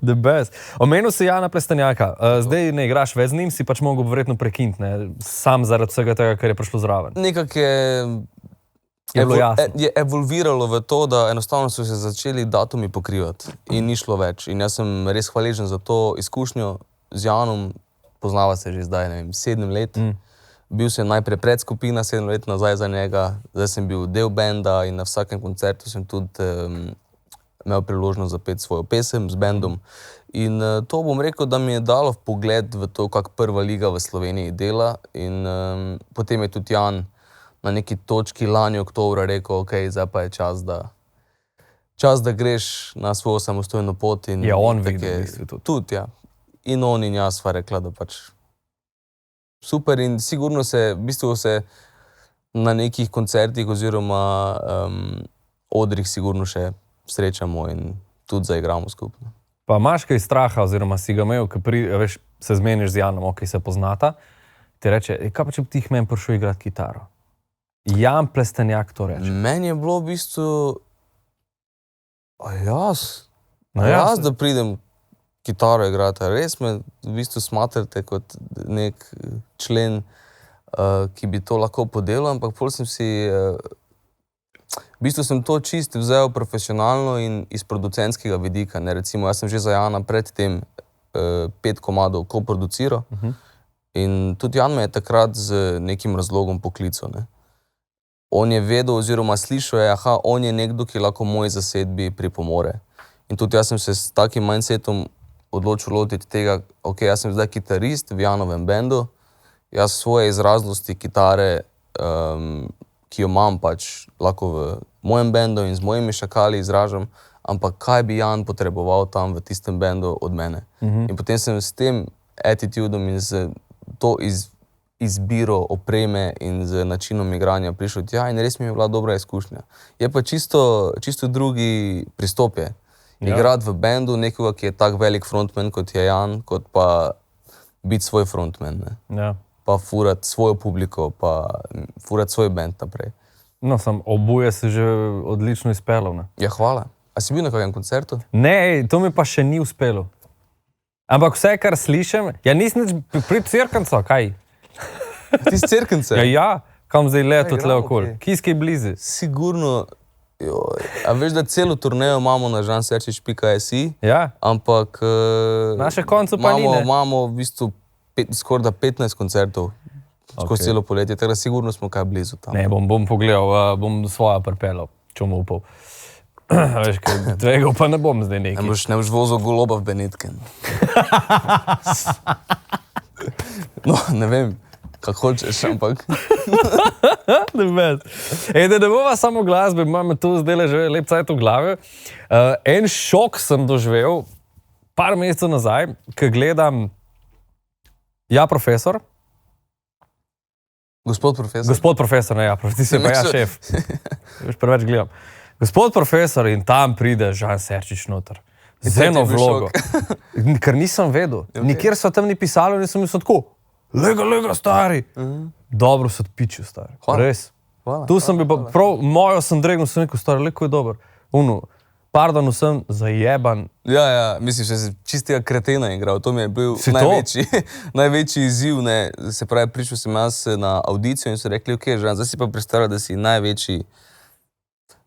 The best. Omenil si Jana Plestenjaka. Zdaj ne igraš več z njim, si pač mogel verjetno prekiniti, ne? Sam zaradi vsega tega, kar je prišlo zraven. Nekako je evolviralo v to, da enostavno so se začeli datumi pokrivati in ni šlo več. In jaz sem res hvaležen za to izkušnjo z Janom. Poznava se že zdaj, ne vem, 7 let. Bil sem najprej predskupina, 7 let nazaj za njega, zdaj sem bil del benda in na vsakem koncertu sem tudi imel priložnost zapeti svojo pesem z bendom. In to bom rekel, da mi je dalo vpogled v to, kako prva liga v Sloveniji dela. In potem je tudi Jan na neki točki lani oktobra rekel, ok, zdaj pa je čas, da greš na svojo samostojno pot. In Je on tako videl, v bistvu tudi. Tudi, ja. In on in jaz sva rekla, da pač super in sigurno v bistvu se na nekih koncertih oziroma odrih sigurno še srečamo in tudi zaigramo skupno. Pa imaš kaj straha, oziroma si ga imel, ko veš, se zmeniš z Janom, ki se poznata, ti reče, kaj pa če bi ti meni prišel igrati kitaro? Jan Plestenjak to reče. Meni je bilo v bistvu, No, jaz da pridem kitaro igrati, res me v bistvu smatrate kot nek člen, ki bi to lahko podelal, ampak pol sem si, v bistvu sem to čist vzel profesionalno in iz producentskega vidika, ne, recimo, jaz sem že za Jana predtem 5 komadov koproduciral in tudi Jan me je takrat z nekim razlogom poklical, ne. On je vedel oziroma slišal je, on je nekdo, ki lahko moji zasedbi pripomore. In tudi jaz sem se s takim mindsetom odločil lotiti tega, ok, jaz sem zdaj kitarist v Janovem bendu, jaz svoje izraznosti kitare, ki jo imam pač lahko v mojem bendu in z mojimi šakali izražam, ampak kaj bi Jan potreboval tam v tistem bendu od mene. In potem sem s tem attitudom in z to izbiro opreme in z načinom igranja prišel tja in res mi je bila dobra izkušnja. Je pa čisto drugi pristop je. Igrati v bendu nekoga, ki je tak velik frontman, kot je Jan, kot pa biti svoj frontman, ne. Ja. Pa furati svojo publiko, pa furati svoj bend naprej. No, oboje se že odlično izpeljal, ne. Ja, hvala. A si bil na kakšnem koncertu? Ne, to mi pa še ni uspelo. Ampak vse, kar slišim, ja nisem nič pri Cerkancu, kaj? Ti si Cerkance? Ja, kam zdaj leto tle igramo, okoli. okej. Kis kaj blizu. Sigurno, a veš, da celo turnejo imamo na janserčič.si, Ja, ampak na še koncu pa ni, ne. imamo v bistvu skoraj 15 koncertov skozi celo poletje, tako da sigurno smo kaj blizu tam. Ne, bom pogledal, bom svojo pripeljal, če bom upal. Veš, kaj tvegal pa ne bom zdaj Ne nekaj. boš vozil goloba v Benetken. No, ne vem, kako hočeš, ampak Da ne bova samo glasbe, imam tu zdaj že lep cajt v glavi. En šok sem doživel par mesecev nazaj, ko gledam Ja, profesor. Gospod profesor. Gospod profesor, ne, ja, ti si pa ja šef. Veš, preveč gledam. Gospod profesor in tam pride Žan Serčič noter. Z eno vlogo. Ker nisem vedel. Nikjer so tam ni pisalo, nisem mislil tako. Lega, stari. Dobro so odpičil, stari. Res. Hvala. Tu sem bil pa prav, mojo sem dregnil, sem rekel, stari, leko je dober. Pardon, vsem zajeban. Ja, mislim, že si čistega kretena igral. To mi je bil največji izziv, ne. Se pravi, prišel sem jaz na audicijo in so rekli, ok, Žan, zdaj si pa predstavljal, da si največji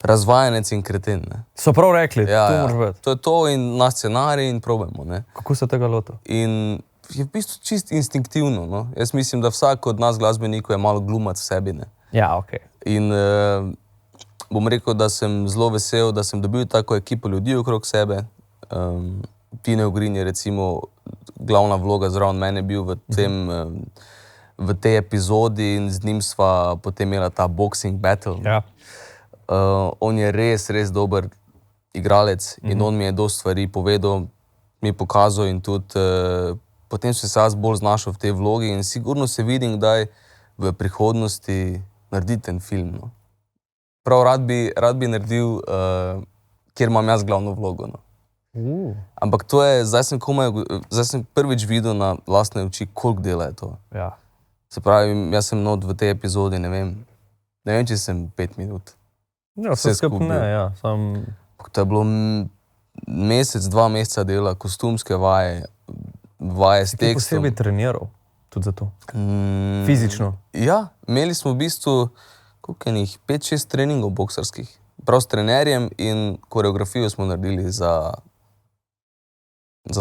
razvajanec in kreten, ne. So prav rekli, Ja, to moraš vedeti. to je to in na scenarij in probajmo, ne. Kako se tega lotil? In je v bistvu čist instinktivno, no. Jaz mislim, da vsak od nas glasbenikov je malo glumac v sebi, ne. Ja, okej. In bom rekel, da sem zelo vesel, da sem dobil tako ekipo ljudi okrog sebe. Tine Ogrin je recimo glavna vloga zraven mene bil v tej epizodi in z njim sva potem imela ta boxing battle. Ja. On je res dober igralec in on mi je dosti stvari povedal, mi je pokazal in tudi potem sem se jaz bolj znašel v tej vlogi in sigurno se vidim kdaj v prihodnosti narediti en film, no. Prav rad bi naredil, kjer imam jaz glavno vlogo, no. Ampak to je, zdaj sem prvič videl na lastne oči, koliko dela je to. Ja. Se pravi, jaz sem not v tej epizodi, ne vem, če sem 5 minut. Ja, vse skupaj ne, ja. To je bilo mesec, 2 meseca dela, kostumske vaje s Ti tekstom. posebej treniral tudi za to? Fizično? Ja, imeli smo v bistvu koliko enih 5-6 treningov boksarskih. Prav s trenerjem in koreografijo smo naredili za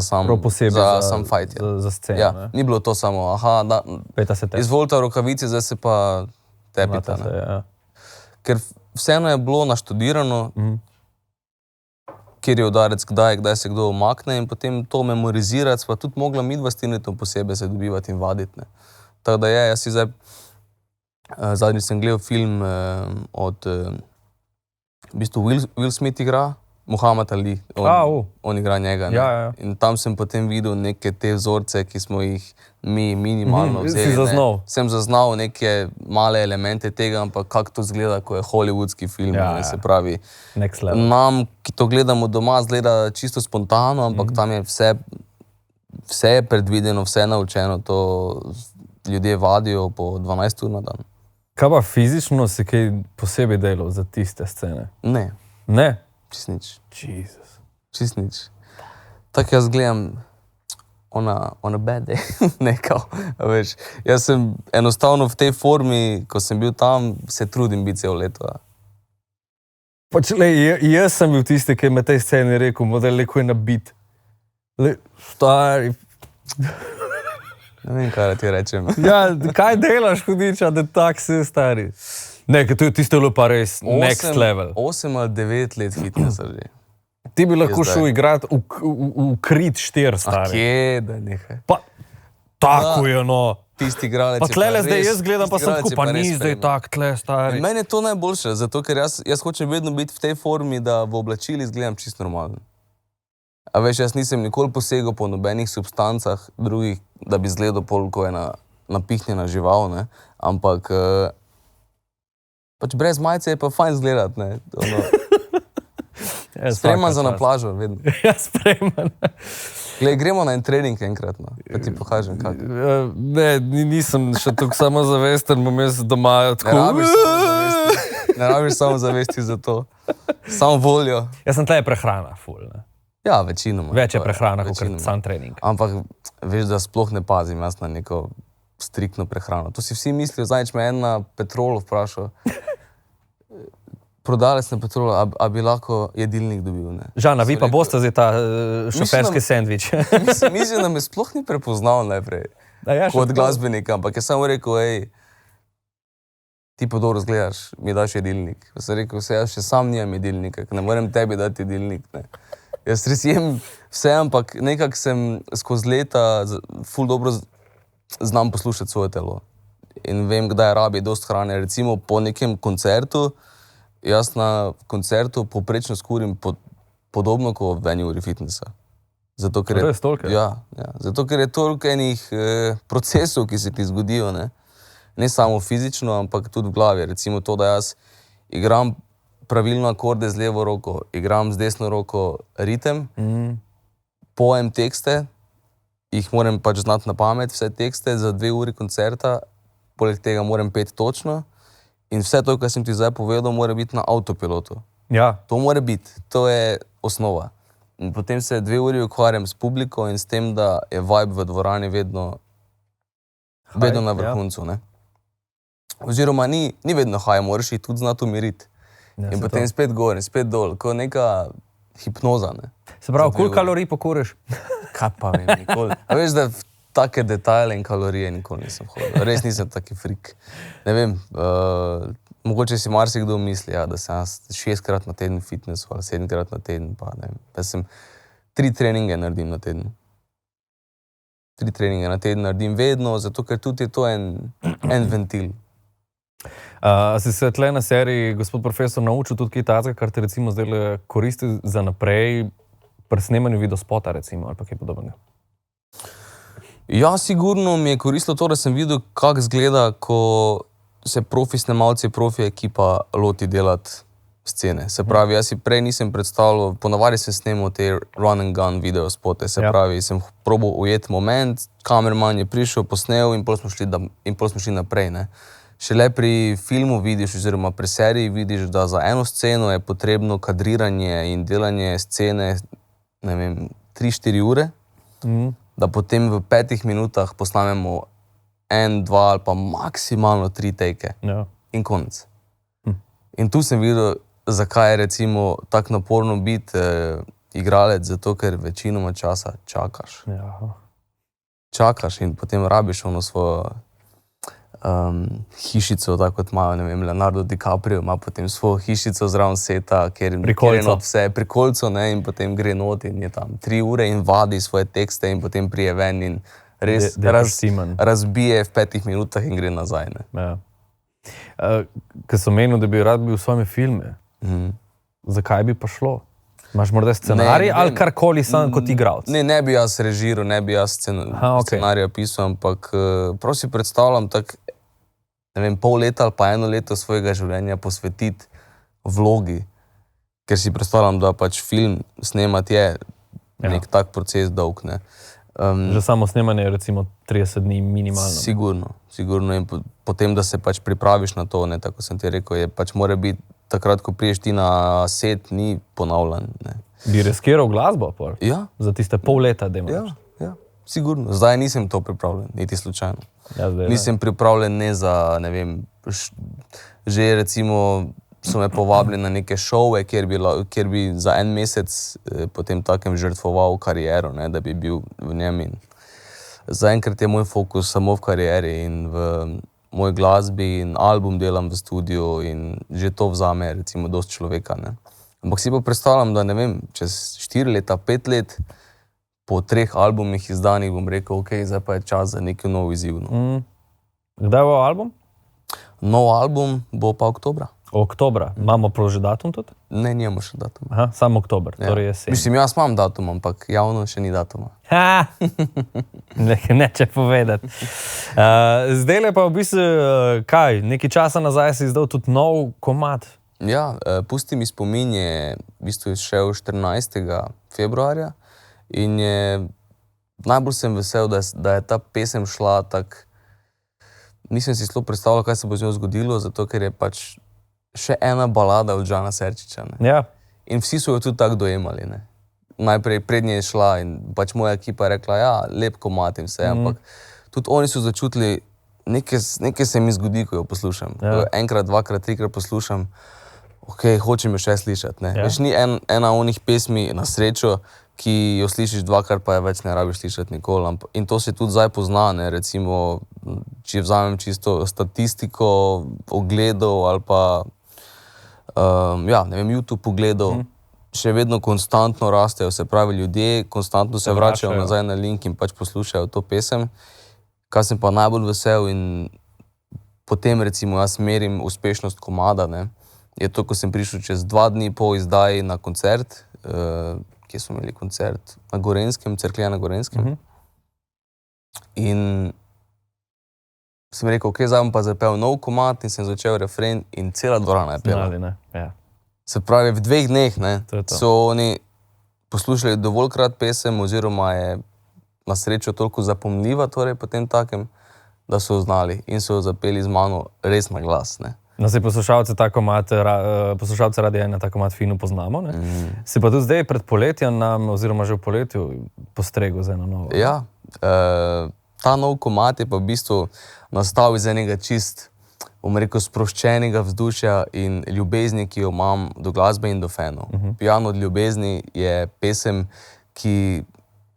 sam fight. Ja. Za sceno, Ja, ne? ni bilo to samo, Peta se te. izvolite rokavice, zdaj se pa tepita. Mata se, ja. Ker vseeno je bilo naštudirano, kjer je udarec kdaj se kdo umakne in potem to memorizirati, pa tudi mogla midva s Tinetom posebej se dobivati in vaditi. Ne. Tako da jaz si zdaj, zadnji sem gledal film od, v bistvu Will Smith igra, Muhammad Ali, on igra njega. Ne. Ja. In tam sem potem videl neke te vzorce, ki smo jih mi minimalno vzeli. Si zaznal? Sem zaznal neke male elemente tega, ampak kako to zgleda, ko je hollywoodski film. Ja. Se pravi, Next level. nam, ki to gledamo doma, zgleda čisto spontano, ampak tam je vse je predvideno, vse je naučeno, to ljudje vadijo po 12 ur na dan. Kaj pa fizično si kaj posebej delal za tiste scene? Ne, Ne? čist nič. Jezus. Čist nič. Tako jaz gledam on a bad day, nekaj, veš. Jaz sem enostavno v tej formi, ko sem bil tam, se trudim biti celo leto. Pač, jaz sem bil tisti, ki je med tej sceni rekel, model leko je nabit. Stari. Ne vem, kaj ti rečem. Ja, kaj delaš, hudiča, da tak si stari? Ne, ker tiste je bilo pa res next level. 8 ali 9 let fitnessa že. Ti bi lahko šel igrati v Creed 4, stari. Kje, da nehaj. Pa, tako je, no. Tisti igralec Pa tlele zdaj jaz gledam, pa sem tako, pa ni zdaj tak tle, stari. Meni je to najboljše, zato ker jaz hočem vedno biti v tej formi, da v oblačili izgledam čisto normalno. A veš, jaz nisem nikoli posegel po nobenih substancah drugih, da bi izgledal pol, ko je napihnjena žival, ne. Ampak pač brez majice je pa fajn izgledati, ne. Spreman za na plažo, vedno. Ja, spreman. Glej, gremo na en trening enkrat, no. Pa ti pokažem, kako. Ne, nisem še tako samozavesten, bom jaz doma tako. Ne rabiš samozavesti za to. Samo voljo. Jaz sem tle prehrana, ful, ne. Ja, večinoma. Več je prehrana, kot sam trening. Ampak veš, da sploh ne pazim jaz na neko striktno prehrano. To si vsi mislijo, zdaj me en na Petrolu vprašal. Prodalec na Petrolu, a bi lahko jedilnik dobil, ne. Žana, vi pa boste zdaj ta šoferski sendvič. Mislim, da me sploh ni prepoznal najprej. Kot glasbenika, ampak je samo rekel, ti pa dobro zgledaš, mi daš jedilnik. Pa sem rekel, jaz še sam nimam jedilnika, ne morem tebi dati jedilnik, ne. Jaz res jem vse, ampak nekako sem skozi leta ful dobro znam poslušati svoje telo. In vem, kdaj rabi dosti hrane. Recimo po nekem koncertu, jaz na koncertu poprečno skurim podobno kot v eni uri fitnessa. Zato, ker Res toliko? Ja, zato, ker je toliko enih procesov, ki se ti zgodijo, ne. Ne samo fizično, ampak tudi v glavi. Recimo to, da jaz igram pravilno akorde z levo roko, igram z desno roko ritem, pojem tekste, jih moram pač znati na pamet, vse tekste za 2 uri koncerta, poleg tega moram peti točno in vse to, kar sem ti zdaj povedal, mora biti na avtopilotu. Ja. To mora biti, to je osnova. In potem se 2 uri ukvarjam s publiko in s tem, da je vibe v dvorani vedno na vrhuncu, ne. Oziroma ni vedno haj, moraš jih tudi znati umiriti. In potem spet gor in spet dol, kot neka hipnoza, ne. Se pravi, koliko kalorij pokuriš? Kaj pa vem, nikoli. A veš, da v take detajle in kalorije nikoli nisem hodil. Res nisem taki frik. Ne vem, mogoče si marsikdo misli, da sem 6-krat na teden v fitnessu ali 7-krat na teden, pa ne vem. Jaz sem 3 treninge naredim na teden. 3 treninge na teden naredim vedno, zato ker tudi je to en ventil. Si se tle na seriji, gospod profesor, naučil tudi kaj takega, kar te recimo zdaj koristi za naprej pri snemanju videospota, recimo, ali pa kaj podobnega? Ja, sigurno mi je koristilo to, da sem videl, kako izgleda, ko se profi snemalci, profi ekipa loti delati scene. Se pravi, jaz si prej nisem predstavljal, ponavadi sem snemal te run and gun videospote, se pravi, sem probal ujeti moment, kamerman je prišel, posnel in pol smo šli naprej, ne. Šele pri filmu vidiš, oziroma pri seriji vidiš, da za eno sceno je potrebno kadriranje in delanje scene, ne vem, 3-4 ure, da potem v 5 minutah posnamemo 1, 2 ali pa maksimalno 3 take. In konec. In tu sem videl, zakaj je recimo tako naporno biti igralec, zato ker večinoma časa čakaš. Čakaš in potem rabiš ono svojo hišico, tako kot imajo, ne vem, Leonardo DiCaprio, ima potem svojo hišico zraven seta, kjer je Prikolico. not vse pri kolcu, ne, in potem gre not in je tam 3 ure in vadi svoje tekste in potem prije ven in res razbije v 5 minutah in gre nazaj. Ne. Ja. Ker sem menil, da bi rad bil v svojimi filmi, zakaj bi pa šlo? Imaš morda scenarij ali karkoli sam kot igralec? Ne bi jaz režiral, ne bi jaz scenarija pisal, ampak prav si predstavljam tak, ne vem, pol leta ali pa 1 leto svojega življenja posvetiti vlogi, ker si predstavljam, da pač film snemati je nek tak proces dolg, ne. Že samo snemanje je recimo 30 dni minimalno. Sigurno in potem, da se pač pripraviš na to, ne, tako sem ti rekel, je pač mora biti takrat, ko priješ ti na set, ni ponavljan. Ne. Bi riskiral glasbo? Ja. Za tiste pol leta, dajmo reči? Ja, sigurno. Zdaj nisem to pripravljen, niti slučajno. Ja, zdaj, nisem pripravljen ne za, ne vem, že recimo so me povabili na neke šove, kjer bi za 1 mesec potem takem žrtvoval kariero, ne, da bi bil v njem. In zaenkrat je moj fokus samo v karieri in v moj glasbi in album delam v studiu in že to vzame recimo dosti človeka. Ne. Ampak si pa predstavljam, da ne vem, čez 4 leta, 5 let, po 3 albumih izdanih bom rekel, ok, zdaj pa je čas za neki nov izziv. No. Kdaj bo album? Nov album bo pa oktobra. Oktobra. Imamo že datum tudi? Ne, nimamo še datum. Aha, samo oktober, torej jesen. Mislim, jaz imam datum, ampak javno še ni datuma. Neče povedati. Zdajle pa v bistvu, kaj, nekaj časa nazaj si izdal tudi nov komad. Ja, Pusti mi spomin je v bistvu šel 14. februarja in najbolj sem vesel, da je ta pesem šla tak, nisem si sploh predstavljal, kaj se bo z njo zgodilo, zato ker je pač še ena balada od Žana Serčiča. Ne. Ja. In vsi so jo tudi tako dojemali. Ne. Najprej prednje je šla in pač moja ekipa je rekla, ja, lep komad in vse, ampak tudi oni so začutili, nekaj se mi zgodi, ko jo poslušam. Ko jo 1, 2, 3 poslušam, ok, hočem jo še slišati. Ne. Veš, ni ena onih pesmi na srečo, ki jo slišiš 2-krat, pa je več ne rabiš slišati nikoli. In to se tudi zdaj pozna, ne. Recimo, če vzamem čisto statistiko ogledov ali pa ja, ne vem, YouTube ogledov, še vedno konstantno rastejo, se pravi, ljudje konstantno se vračajo nazaj na link in pač poslušajo to pesem. Kar sem pa najbolj vesel in potem recimo jaz merim uspešnost komada, ne, je to, ko sem prišel čez 2 dni po izdaji na koncert, kjer smo imeli koncert na Gorenjskem, Cerklje na Gorenjskem. In sem rekel, ok, zdaj bom pa zapel nov komad in sem začel refren in cela dvorana je pela. Se pravi, v 2 dneh, ne, so oni poslušali dovoljkrat pesem oziroma je na srečo toliko zapomljiva, torej potem takem, da so znali in so zapeli z mano res na glas, ne. No, si poslušalce Radia 1 ta komad fino poznamo, ne? Si pa tudi zdaj pred poletjem nam, oziroma že v poletju, postregel z eno novo. Ja, ta nov komad je pa v bistvu nastal iz enega čist, bom rekel, sproščenega vzdušja in ljubezni, ki jo imam do glasbe in do fanov. Pijan od ljubezni je pesem, ki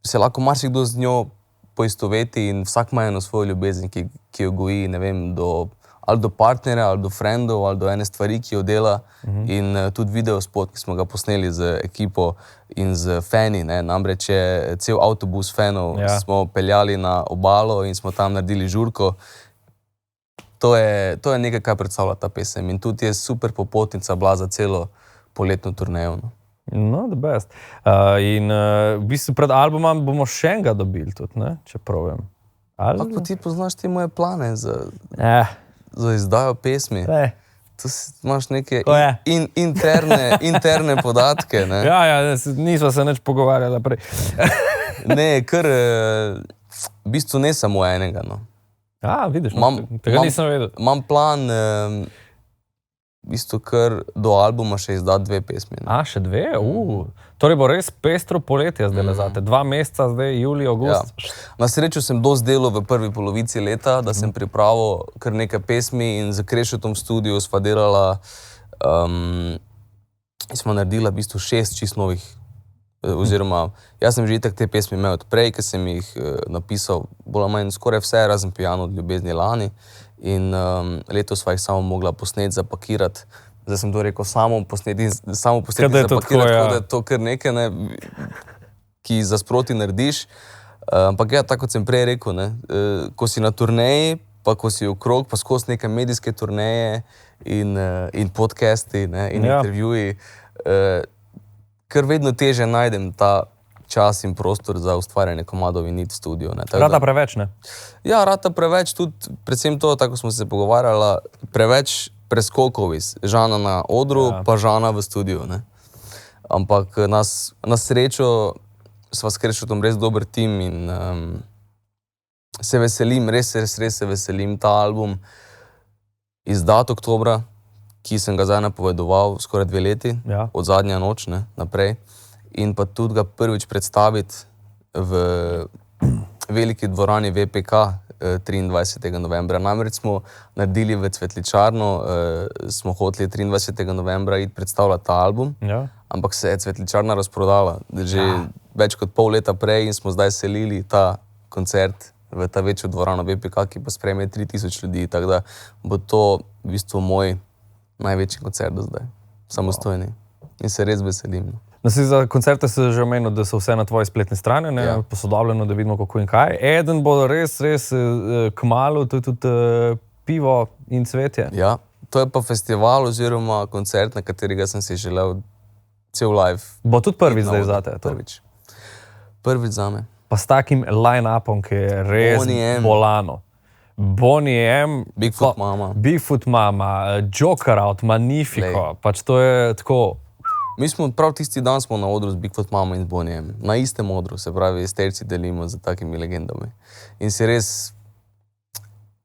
se lahko marsikdo z njo poistoveti in vsak ima eno svojo ljubezen, ki jo goji, ne vem, ali do partnerja, ali do frendov, ali do ene stvari, ki jo dela. In tudi videospot, ki smo ga posneli z ekipo in z fani, ne, namreč je cel avtobus fanov, smo peljali na obalo in smo tam naredili žurko. To je nekaj, kar predstavlja ta pesem in tudi je super popotnica bila za celo poletno turnejo. No, the best. In v bistvu pred albumom bomo še enega dobili tudi, ne, če pravim. Kako ti poznaš te moje plane za izdajo pesmi? Tu imaš neke interne podatke, ne? Ja, nisva se nič pogovarjala prej. Ne, kar v bistvu ne samo enega, no. Vidiš, tega nisem vedel. Imam plan v bistvu kar do albuma še izdati 2 pesmi. Še 2? Torej bo res pestro poletje zdaj zate. 2 meseca zdaj, julij, august. Ja. Na srečo sem dosti delal v prvi polovici leta, da sem pripravil kar nekaj pesmi in z Krešutom v studiu sva delala smo naredila v bistvu 6 čist novih oziroma jaz sem že itak te pesmi imel od prej, ker sem jih napisal bolj ali manj skoraj vse, razen Pijan od ljubezni lani in letos sva jih samo mogla posneti, zapakirati. Zdaj sem to rekel, samo posneti in zapakirati, tako da je to kar nekaj, ne, ki za sproti narediš. Ampak ja, tako kot sem prej rekel, ne, ko si na turneji, pa ko si okrog, pa skozi neke medijske turneje in podcasti, ne, in intervjuji, kar vedno teže najdem ta čas in prostor za ustvarjanje komadov in iti v studio. Rata preveč, ne? Ja, rata preveč, tudi predvsem to, tako smo se pogovarjali, preveč preskokov iz Žana na odru, pa Žana v studiu, ne. Ampak na srečo sva s Krešutom res dober tim in se veselim, res se veselim ta album izdati oktobra, ki sem ga zdaj napovedoval skoraj 2 leti, od Zadnja noč, ne, naprej. In pa tudi ga prvič predstaviti v veliki dvorani VPK 23. novembra. Namreč smo naredili v Cvetličarno, smo hoteli 23. novembra iti predstavljati ta album, ampak se je Cvetličarna razprodala že več kot pol leta prej in smo zdaj selili ta koncert v ta večjo dvorano VPK, ki pa sprejme 3000 ljudi, tako da bo to v bistvu moj največji koncert do zdaj, samostojni. In se res veselim. Za koncerte se že omenil, da so vse na tvoji spletni strani, posodobljeno, da vidimo kako in kaj. Eden bo res kmalu, to je tudi Pivo in cvetje. Ja, to je pa festival oziroma koncert, na katerega sem si želel cel live. Bo tudi prvič zdaj zate? Prvič zame. Pa s takim line-upom, ki je res bolano. Boney M, Bigfoot Mama. Bigfoot Mama, Joker Out, Magnifico, pač to je tako. Mi smo prav tisti dan smo na odru z Bigfoot Mama in z Boneyem. Na istem odru, se pravi, sterci delimo z takimi legendami. In si res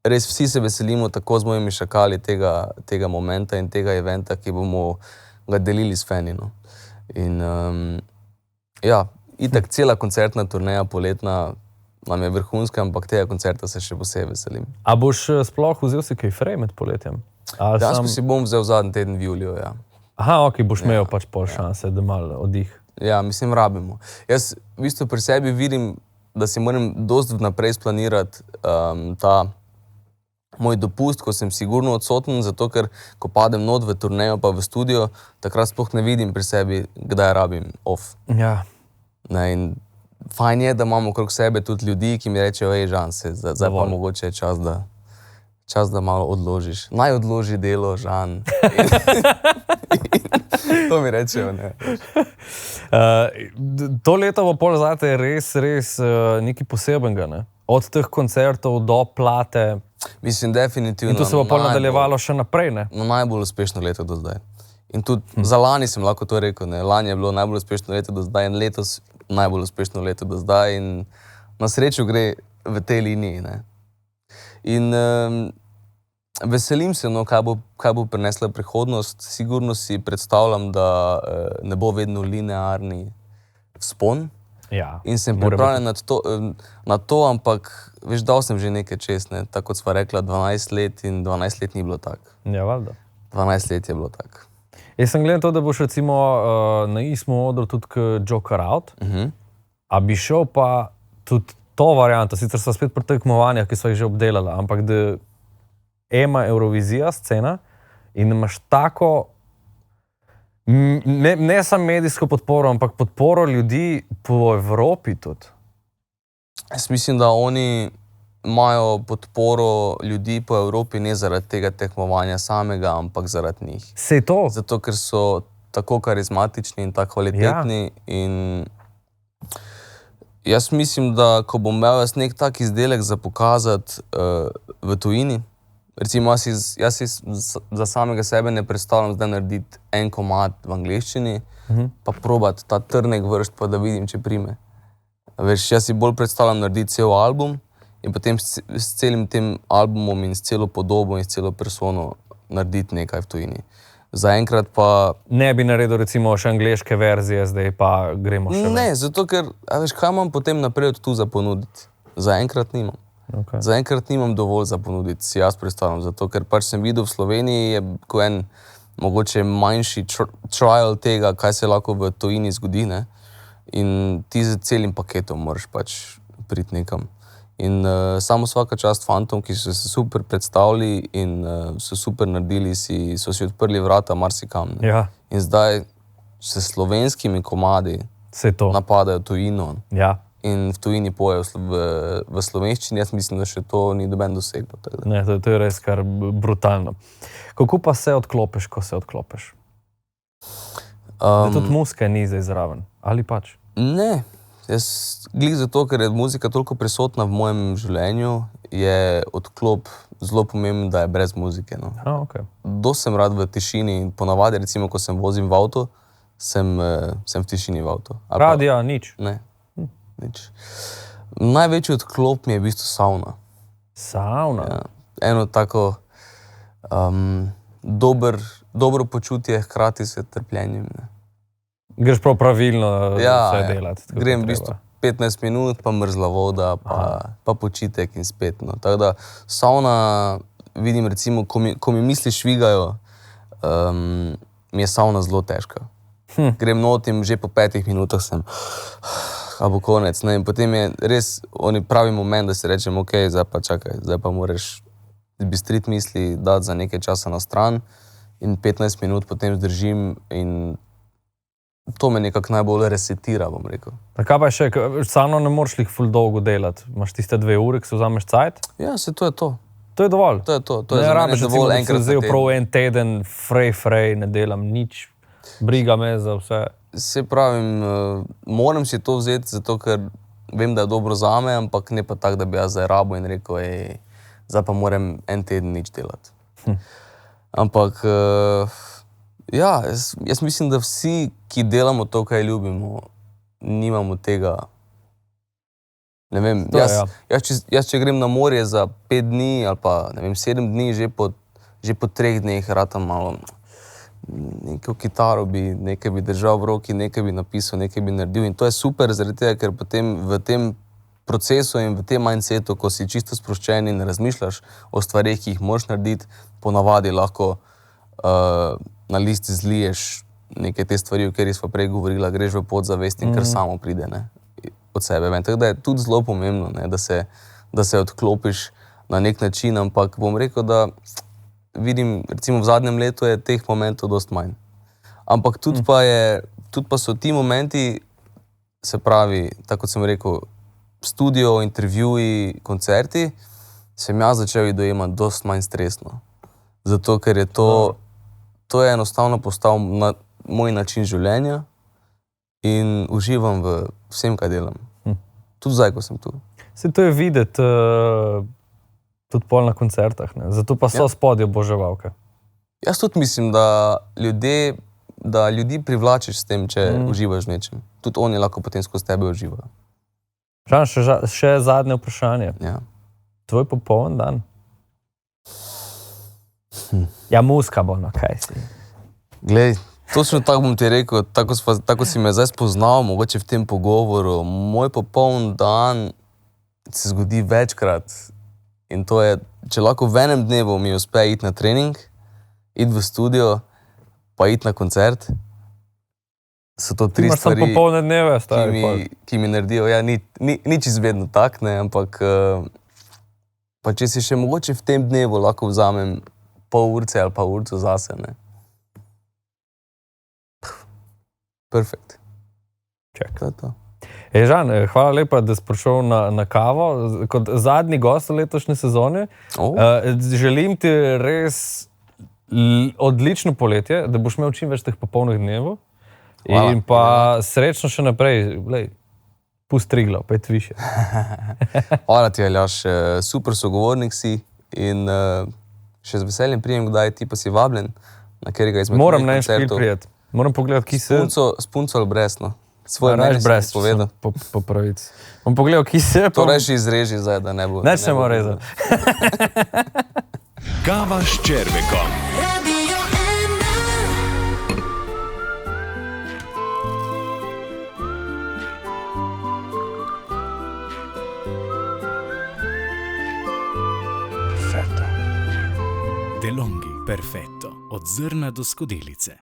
vsi se veselimo tako z mojimi šakali tega momenta in tega eventa, ki bomo ga delili s fani, no. In ja, itak cela koncertna turneja poletna nam je vrhunska, ampak tega koncerta se še posebej veselim. A boš sploh vzel si kaj frej med poletjem? Dejansko si bom vzel zadnji teden v juliju, ja. Aha, ok, boš imel pač pol šanse, da malo oddih. Ja, mislim, rabimo. Jaz v bistvu pri sebi vidim, da si moram dosti vnaprej splanirati ta moj dopust, ko sem sigurno odsoten, zato ker ko padem not v turnejo pa v studio, takrat sploh ne vidim pri sebi, kdaj rabim off. Ja. Ne, in fajn je, da imamo okrog sebe tudi ljudi, ki mi rečejo, Žan, zdaj pa mogoče je čas, da malo odložiš. Naj odloži delo, Žan. To mi rečejo, ne. To leto bo pol zate res nekaj posebenega, ne? Od teh koncertov do plate. Mislim, definitivno. In to se bo pol nadaljevalo še naprej, ne? Najbolj uspešno leto do zdaj. In tudi za lani sem lahko to rekel, ne. Lani je bilo najbolj uspešno leto do zdaj in letos najbolj uspešno leto do zdaj in na srečo gre v tej liniji, ne. In veselim se, no, kaj bo prinesla prihodnost. Sigurno si predstavljam, da ne bo vedno linearni vzpon. Ja. In sem pripravljen na to, ampak veš, dal sem že nekaj čez, ne. Tako kot sva rekla, 12 let in 12 let ni bilo tako. Ja, valjda. 12 let je bilo tako. Jaz sem gledal to, da boš recimo na istem odru tudi Joker Out, a bi šel pa tudi to varianto, sicer sva spet pri tekmovanjih, ki sva jih že obdelala, ampak da ima Eurovizija scena in imaš tako, ne samo medijsko podporo, ampak podporo ljudi po Evropi tudi. Jaz mislim, da oni imajo podporo ljudi po Evropi ne zaradi tega tekmovanja samega, ampak zaradi njih. Sej to. Zato, ker so tako karizmatični in tako kvalitetni. In jaz mislim, da ko bom imel jaz nek tak izdelek za pokazati v tujini, recimo jaz si za samega sebe ne predstavljam zdaj narediti en komad v angleščini, pa probati ta trnek vršt, pa da vidim, če prime. Veš, jaz si bolj predstavljam narediti cel album in potem s celim tem albumom in s celo podobo in s celo persono narediti nekaj v tujini. Zaenkrat pa... Ne bi naredil recimo še angleške verzije, zdaj pa gremo še Ne, zato ker, a veš, kaj imam potem naprej od tu za ponuditi? Zaenkrat nimam. Okay. Zaenkrat nimam dovolj za ponuditi, si jaz predstavljam, zato ker pač sem videl v Sloveniji je ko en mogoče manjši trial tega, kaj se lahko v tujini zgodi, ne? In ti z celim paketom moraš pač priti nekam. In samo svaka čast fantom, ki so se super predstavili in so super naredili, so si odprli vrata marsikam. Ne. Ja, In zdaj se slovenskimi komadi vse to. napadajo tujino Ja, in v tujini pojejo v slovenščini. Jaz mislim, da še to ni noben dosegel. tako da. ne, to je res kar brutalno. Kako pa se odklopiš, ko se odklopiš? Da tudi muzika ni zdaj zraven, ali pač? Ne, jaz glih zato, ker je muzika toliko prisotna v mojem življenju, je odklop zelo pomemben, da je brez muzike. No. Okay. Dosti sem rad v tišini in ponavadi, recimo, ko sem vozim v avto, sem v tišini v avto. Ali pa- Radija, nič. Ne, nič. Največji odklop mi je v bistvu savna. Sauna. Ja. Eno tako dobro počutje, hkrati s trpljenjem. Ne. Greš prav pravilno vse ja. delati. tako, Grem kot v bistvu treba. 15 minut, pa mrzla voda, pa počitek in spet. No. Tako da savna, vidim recimo, ko mi misli švigajo, mi je savna zelo težka. Grem not in že po 5 minutah sem, a bo konec. Ne. In potem je res oni pravi moment, da si rečem, ok, zdaj pa čakaj, zdaj pa moraš zbistriti misli, dati za nekaj časa na stran in 15 minut potem zdržim in to me nekako najbolj resetira, bom rekel. Kaj pa je še, savno ne moreš jih ful dolgo delati. Imaš tiste 2 ure, ki se vzameš cajt. Ja, se to je to. To je dovolj. To je to. To je Ne za mene rabiš, recimo, dovolj da bi se enkrat na vzel teden. prav en teden, frej, ne delam nič. Briga me za vse. Se pravim, moram si to vzeti, zato ker vem, da je dobro zame, ampak ne pa tako, da bi jaz zdaj rabo in rekel, zdaj pa moram en teden nič delati. Ampak ja, jaz mislim, da vsi, ki delamo to, kaj ljubimo, nimamo tega. Ne vem, To je, ja. jaz če grem na morje za 5 dni ali pa ne vem, 7 dni, že po 3 dneh ratam malo. Neko kitaro bi, nekaj bi držal v roki, nekaj bi napisal, nekaj bi naredil. In to je super, zaradi tega, ker potem v tem procesu in v tem mindsetu, ko si čisto sproščen in razmišljaš o stvareh, ki jih moraš narediti, ponavadi lahko na listi zliješ neke te stvari, o katerih sva prej govorila, greš v podzavest in kar samo pride, ne, od sebe ven. Tako da je tudi zelo pomembno, ne, da se odklopiš na nek način, ampak bom rekel, da vidim, recimo v zadnjem letu je teh momentov dosti manj. Ampak tudi pa so ti momenti, se pravi, tako kot sem rekel, studio, intervjuji, koncerti, sem jaz začel jih dojemati dosti manj stresno. Zato, ker je to je enostavno postal moj način življenja in uživam v vsem, kaj delam. Tudi zdaj, ko sem tu. Saj to je videti tudi pol na koncertah, ne? Zato pa so spodje oboževalke. Jaz tudi mislim, da ljudi privlačiš s tem, če uživaš v nečem. Tudi oni lahko potem skozi tebe uživajo. Žan, še zadnje vprašanje. Ja. Tvoj popoln dan? Ja, muzika bo, no, kaj si? Glej, točno tako bom ti rekel, tako si me zdaj spoznal, mogoče v tem pogovoru. Moj popoln dan se zgodi večkrat in to je, če lahko v enem dnevu mi uspe iti na trening, iti v studio, pa iti na koncert, so to 3 Imaš stvari, samo popolne dneve, stari pol. ki mi naredijo, ja, nič izvedno tak, ne, ampak pa če si še mogoče v tem dnevu lahko vzamem pol urce ali pa urco zase, ne. Perfekt. Ček. To je to. Žan, hvala lepa, da si prišel na kavo. Kot zadnji gost v letošnji sezoni. Želim ti res odlično poletje, da boš imel čim več teh popolnih dnevov. Hvala. In pa srečno še naprej. Lej, pust Triglav, pet više. Hvala ti, Aljaž, super sogovornik si in še z veseljem prijem, kdaj ti pa si vabljen, na katerega izmed Moram tvojih na en špil koncertov. prijeti. Moram pogledati, ki se... S punco ali brez, no. Svoje Rajš mnenje si brez, povedal. po pravici. Bom pogledal, ki se... To reči izreži zdaj, da ne bo... Ne se mora rezati. Kava s Červekom. Radio 1. DeLonghi, perfetto, od zrna do skodelice.